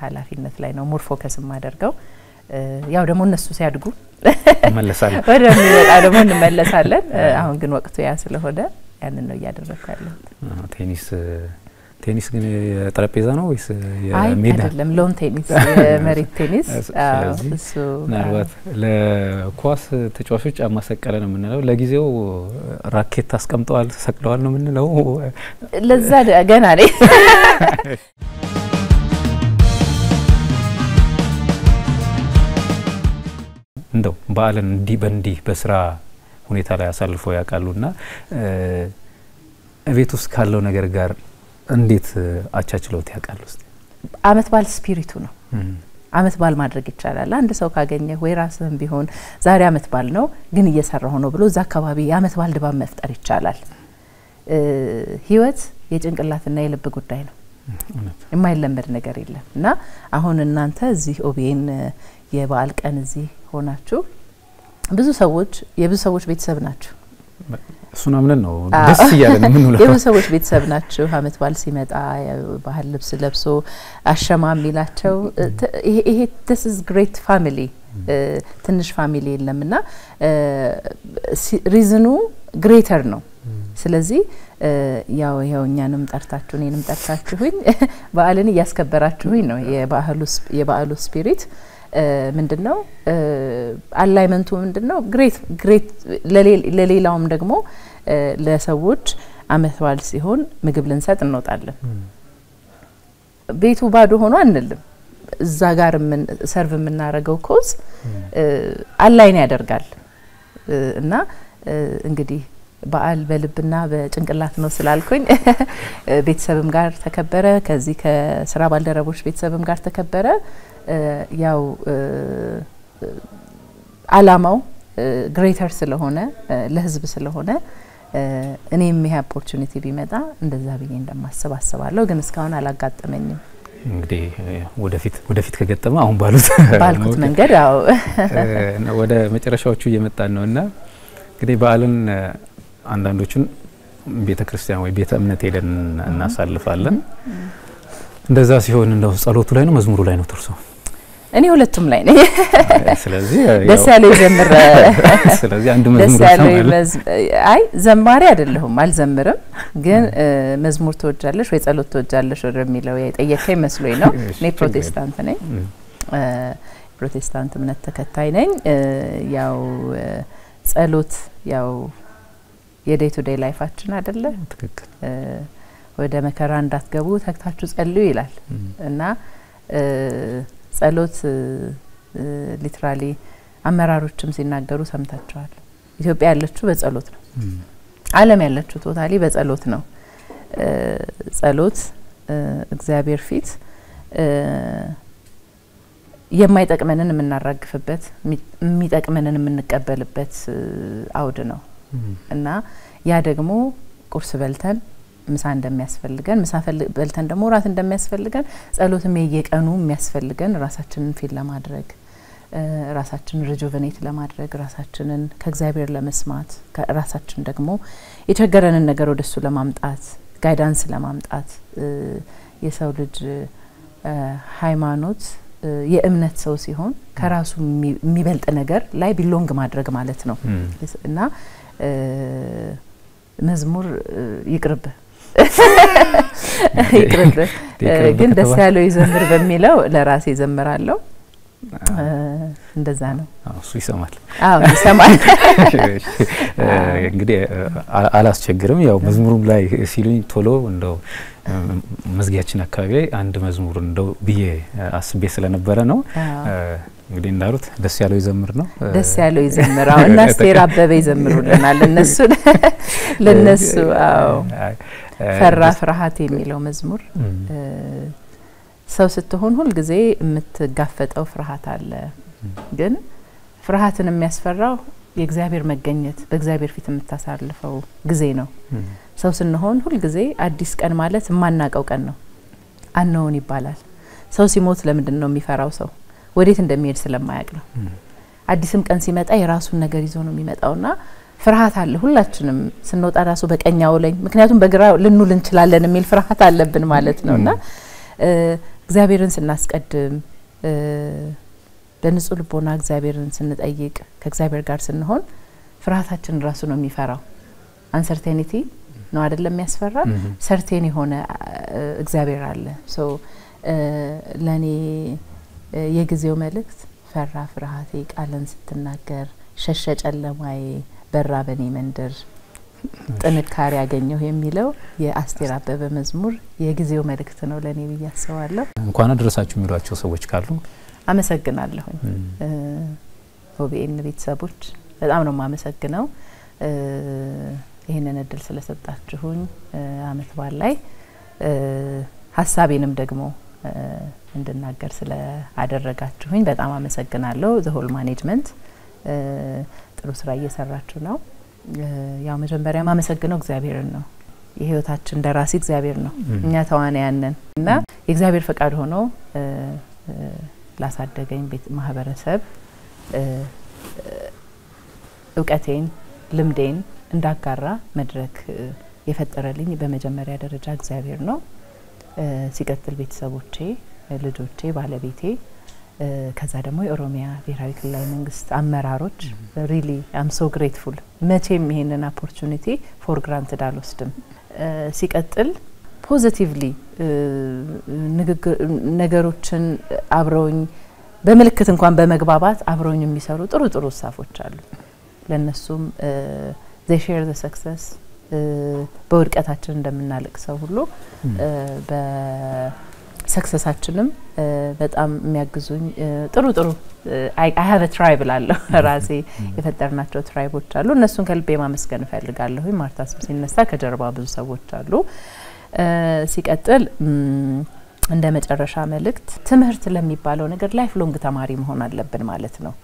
ኃላፊነት ላይ ነው ሞር ፎከስ ማደርገው ያው ደግሞ እነሱ ሲያድጉ እንመለሳለን ወደሚወጣ ደግሞ እንመለሳለን አሁን ግን ወቅቱ ያ ስለሆነ ያንን ነው ያደረኩ ያለው ቴኒስ ቴኒስ ግን የጠረጴዛ ነው ወይስ የሜዳ? አይደለም ሎን ቴኒስ የመሬት ቴኒስ እሱ ምናልባት ለኳስ ተጫዋቾች ጫማ ሰቀለ ነው የምንለው ለጊዜው ራኬት አስቀምጠዋል ሰቅለዋል ነው የምንለው ለዛ ገና ላይ እንደው በዓልን እንዲህ በስራ ሁኔታ ላይ አሳልፈው ያውቃሉና እቤት ውስጥ ካለው ነገር ጋር እንዴት አቻችለውት ያውቃሉ? እስቲ አመት በዓል ስፒሪቱ ነው። አመት በዓል ማድረግ ይቻላል። አንድ ሰው ካገኘ ወይ ራስህም ቢሆን ዛሬ አመት በዓል ነው ግን እየሰራሁ ነው ብሎ እዛ አካባቢ የአመት በዓል ድባብ መፍጠር ይቻላል። ህይወት የጭንቅላትና የልብ ጉዳይ ነው። የማይለመድ ነገር የለም እና አሁን እናንተ እዚህ ኦቤን የበዓል ቀን እዚህ ሆናችሁ የብዙ ሰዎች ቤተሰብ ናችሁ። እሱን አምነን ነው ደስ ይያለን ምን ነው የብዙ ሰዎች ቤተሰብ ናችሁ። አመት በዓል ሲመጣ ባህል ልብስ ለብሶ አሸማም ይላቸው ይሄ this is great family ትንሽ ፋሚሊ የለምና ሪዝኑ ግሬተር ነው። ስለዚህ ያው እኛንም ጠርታችሁ እኔንም ጠርታችሁኝ በዓልን ያስከበራችሁኝ ነው። የበዓሉ ስፒሪት ምንድነው አላይመንቱ ምንድነው ግሬት ለሌላውም ደግሞ ለሰዎች አመት በዓል ሲሆን ምግብ ልንሰጥ እንወጣለን። ቤቱ ባዶ ሆኖ አንልም። እዛ ጋር ምን ሰርቭ የምናረገው ኮዝ አላይን ያደርጋል እና እንግዲህ በዓል በልብና በጭንቅላት ነው ስላልኩኝ ቤተሰብም ጋር ተከበረ ከዚህ ከስራ ባልደረቦች ቤተሰብም ጋር ተከበረ። ያው አላማው ግሬተር ስለሆነ ለህዝብ ስለሆነ እኔም ይሄ ኦፖርቹኒቲ ቢመጣ እንደዛ ብዬ እንደማስብ አስባለሁ ግን እስካሁን አላጋጠመኝም። እንግዲህ ወደፊት ከገጠመ አሁን ባልኩት መንገድ ያው ወደ መጨረሻዎቹ እየመጣን ነውና እንግዲህ በዓልን አንዳንዶቹን ቤተክርስቲያን ወይ ቤተ እምነት ሄደን እናሳልፋለን። እንደዛ ሲሆን እንደው ጸሎቱ ላይ ነው መዝሙሩ ላይ ነው ተርሶ? እኔ ሁለቱም ላይ ነኝ። ስለዚህ ደስ ያለው ይዘምር። ስለዚህ አንድ መዝሙር አይ ዘማሪ አይደለሁም አልዘምርም ግን መዝሙር ተወጃለሽ ወይ ጸሎት ተወጃለሽ ወደሚለው የጠየቀኝ መስሎኝ ነው። እኔ ፕሮቴስታንት ነኝ። ፕሮቴስታንት እምነት ተከታይ ነኝ። ያው ጸሎት ያው የዴይ ቱ ዴይ ላይፋችን አይደለ? ትክክል። ወደ መከራ እንዳትገቡ ተግታችሁ ጸልዩ ይላል እና ጸሎት ሊትራሊ አመራሮችም ሲናገሩ ሰምታችኋል። ኢትዮጵያ ያለችው በጸሎት ነው። ዓለም ያለችው ቶታሊ በጸሎት ነው። ጸሎት እግዚአብሔር ፊት የማይጠቅመንን የምናራግፍበት የሚጠቅመንን የምንቀበልበት አውድ ነው እና ያ ደግሞ ቁርስ በልተን ምሳ እንደሚያስፈልገን ምሳ በልተን ደግሞ ራት እንደሚያስፈልገን ጸሎትም የየቀኑ የሚያስፈልገን ራሳችንን ፊል ለማድረግ ራሳችንን ሪጁቨኔት ለማድረግ ራሳችንን ከእግዚአብሔር ለመስማት ራሳችን ደግሞ የቸገረንን ነገር ወደሱ ለማምጣት ጋይዳንስ ለማምጣት የሰው ልጅ ሃይማኖት የእምነት ሰው ሲሆን ከራሱ የሚበልጥ ነገር ላይ ቢሎንግ ማድረግ ማለት ነው እና መዝሙር ይቅርብ ግን ደስ ያለው ይዘምር በሚለው ለራሴ ዘምራለሁ። እንደዛ ነው። እሱ ይሰማል። ይሰማል። እንግዲህ አላስቸግርም። ያው መዝሙሩም ላይ ሲሉኝ ቶሎ እንደው መዝጊያችን አካባቢ አንድ መዝሙር እንደው ብዬ አስቤ ስለነበረ ነው። እንግዲህ እንዳሉት ደስ ያለው ይዘምር ነው። ደስ ያለው ይዘምር። እና አስቴር አበበ ይዘምሩልናል ለነሱ ፈራ ፍርሃት የሚለው መዝሙር ሰው ስትሆን ሁሉ ጊዜ የምትጋፈጠው ፍርሃት አለ። ግን ፍርሃትን የሚያስፈራው የእግዚአብሔር መገኘት በእግዚአብሔር ፊት የምታሳልፈው ጊዜ ነው። ሰው ስንሆን ሁሉ ጊዜ አዲስ ቀን ማለት ማናቀው ቀን ነው። አንነውን ይባላል። ሰው ሲሞት ለምንድን ነው የሚፈራው? ሰው ወዴት እንደሚሄድ ስለማያውቅ ነው። አዲስም ቀን ሲመጣ የራሱን ነገር ይዞ ነው የሚመጣውና ፍርሃት አለ። ሁላችንም ስንወጣ ራሱ በቀኛው ላይ ምክንያቱም በግራ ልንውል እንችላለን የሚል ፍርሃት አለብን ማለት ነውና እግዚአብሔርን ስናስቀድም በንጹህ ልቦና እግዚአብሔርን ስንጠይቅ ከእግዚአብሔር ጋር ስንሆን ፍርሃታችን ራሱ ነው የሚፈራው። አንሰርቴኒቲ ነው አይደለም የሚያስፈራ ሰርቴን የሆነ እግዚአብሔር አለ ሶ ለኔ የጊዜው መልእክት ፈራ ፍርሃቴ ቃልን ስትናገር ሸሸ ጨለማዬ በራ በኔ መንደር ጥንካሬ ያገኘው የሚለው የአስቴር አበበ መዝሙር የጊዜው መልእክት ነው ለኔ ብያስባለሁ እንኳን አደረሳችሁ የሚሏቸው ሰዎች ካሉ አመሰግናለሁ ኦቢኤን ቤተሰቦች በጣም ነው ማመሰግነው ይሄንን እድል ስለሰጣችሁኝ አመት በዓል ላይ ሐሳቤንም ደግሞ እንድናገር ስለ አደረጋችሁኝ በጣም አመሰግናለሁ ዘ ሆል ማኔጅመንት ጥሩ ስራ እየሰራችሁ ነው ያው መጀመሪያ ማመሰግነው እግዚአብሔርን ነው የህይወታችን ደራሲ እግዚአብሔር ነው እኛ ተዋናያን ነን እና የእግዚአብሔር ፈቃድ ሆኖ ላሳደገኝ ቤት ማህበረሰብ እውቀቴን ልምዴን እንዳጋራ መድረክ የፈጠረልኝ በመጀመሪያ ደረጃ እግዚአብሔር ነው ሲቀጥል ቤተሰቦቼ ልጆቼ ባለቤቴ ከዛ ደግሞ የኦሮሚያ ብሔራዊ ክልላዊ መንግስት አመራሮች ሪሊ አም ሶ ግሬትፉል መቼም ይሄንን ኦፖርቹኒቲ ፎር ግራንትድ አልወስድም ሲቀጥል ፖዚቲቭሊ ነገሮችን አብረውኝ በመልክት እንኳን በመግባባት አብረውኝ የሚሰሩ ጥሩ ስታፎች አሉ ለነሱም they share the success በውድቀታችን እንደምናለቅሰው ሁሉ በሰክሰሳችንም በጣም የሚያግዙኝ ጥሩ I have a tribe ላለው ራሴ የፈጠርናቸው ትራይቦች አሉ እነሱን ከልቤ ማመስገን ፈልጋለሁ ማርታ ስም ሲነሳ ከጀርባ ብዙ ሰዎች አሉ ሲቀጥል እንደ መጨረሻ መልእክት ትምህርት ለሚባለው ነገር ላይፍ ሎንግ ተማሪ መሆን አለብን ማለት ነው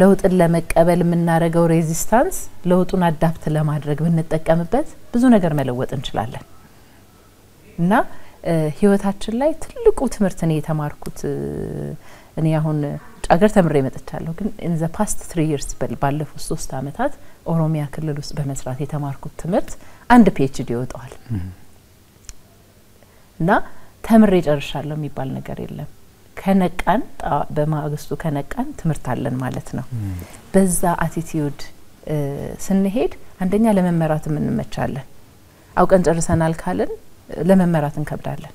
ለውጥን ለመቀበል ምናረጋው ሬዚስታንስ ለውጡን አዳፕት ለማድረግ ብንጠቀምበት ብዙ ነገር መለወጥ እንችላለን እና ህይወታችን ላይ ትልቁ ትምህርት ነው የተማርኩት እኔ አሁን ጫገር ተምሬ መጥቻለሁ ግን in the past 3 years ባለፉት 3 አመታት ኦሮሚያ ክልል ውስጥ በመስራት የተማርኩት ትምህርት አንድ PhD ይወጣዋል እና ተምሬ ጨርሻለሁ የሚባል ነገር የለም ከነቃን በማግስቱ ከነቃን ትምህርት አለን ማለት ነው በዛ አቲቲዩድ ስንሄድ አንደኛ ለመመራት እንመቻለን አውቀን ጨርሰናል ካለን ለመመራት እንከብዳለን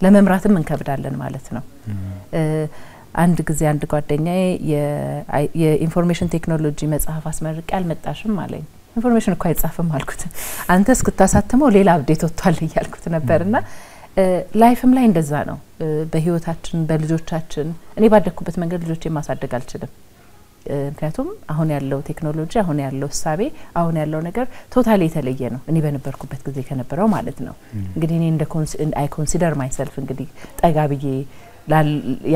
ለመምራትም እንከብዳለን ማለት ነው አንድ ጊዜ አንድ ጓደኛዬ የኢንፎርሜሽን ቴክኖሎጂ መጽሐፍ አስመርቄ አልመጣሽም አለኝ ኢንፎርሜሽን እኮ አይጻፍም አልኩት አንተ እስክታሳተመው ሌላ አፕዴት ወጥቷል ይያልኩት ነበርና ላይፍም ላይ እንደዛ ነው በህይወታችን በልጆቻችን እኔ ባደኩበት መንገድ ልጆቼ ማሳደግ አልችልም ምክንያቱም አሁን ያለው ቴክኖሎጂ አሁን ያለው ሳቤ አሁን ያለው ነገር ቶታሊ የተለየ ነው እኔ በነበርኩበት ጊዜ ከነበረው ማለት ነው እንግዲህ እኔ እንደ አይ ኮንሲደር ማይሰልፍ እንግዲህ ጠጋብዬ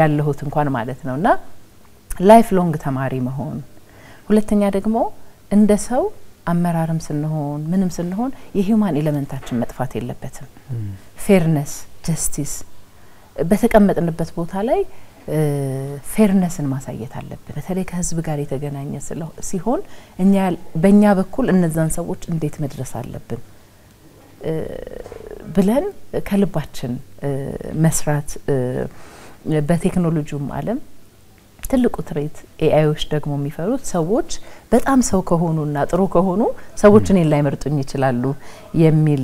ያለሁት እንኳን ማለት ነውና ላይፍ ሎንግ ተማሪ መሆን ሁለተኛ ደግሞ እንደ ሰው አመራርም ስንሆን ምንም ስንሆን የሂዩማን ኤሌመንታችን መጥፋት የለበትም ፌርነስ ጀስቲስ በተቀመጥንበት ቦታ ላይ ፌርነስን ማሳየት አለበት በተለይ ከህዝብ ጋር የተገናኘ ሲሆን እኛ በእኛ በኩል እነዛን ሰዎች እንዴት መድረስ አለብን ብለን ከልባችን መስራት በቴክኖሎጂውም ዓለም ትልቁ ትሬት ኤአይዎች ደግሞ የሚፈሩት ሰዎች በጣም ሰው ከሆኑና ጥሩ ከሆኑ ሰዎችን ላይ መርጡኝ ይችላሉ የሚል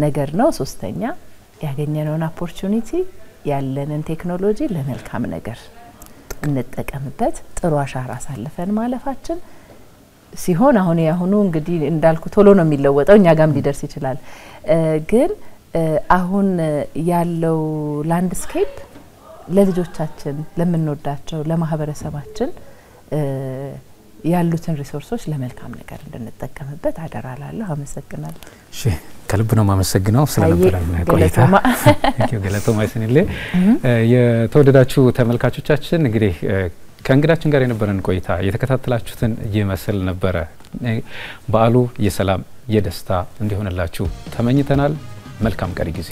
ነገር ነው ሶስተኛ ያገኘነውን ኦፖርቹኒቲ ያለንን ቴክኖሎጂ ለመልካም ነገር እንጠቀምበት ጥሩ አሻራ አሳልፈን ማለፋችን ሲሆን አሁን ያሁኑ እንግዲህ እንዳልኩ ቶሎ ነው የሚለወጠው እኛ ጋም ሊደርስ ይችላል ግን አሁን ያለው ላንድስኬፕ ለልጆቻችን ለምንወዳቸው ለማህበረሰባችን ያሉትን ሪሶርሶች ለመልካም ነገር እንድንጠቀምበት አደራላለሁ አመሰግናለሁ እሺ ከልብ ነው ማመሰግነው ስለነበረን ቆይታ ገለቶ ማይሰንለ የተወደዳችሁ ተመልካቾቻችን እንግዲህ ከእንግዳችን ጋር የነበረን ቆይታ የተከታተላችሁትን ይመስል ነበር በዓሉ የሰላም የደስታ እንዲሆንላችሁ ተመኝተናል መልካም ቀሪ ጊዜ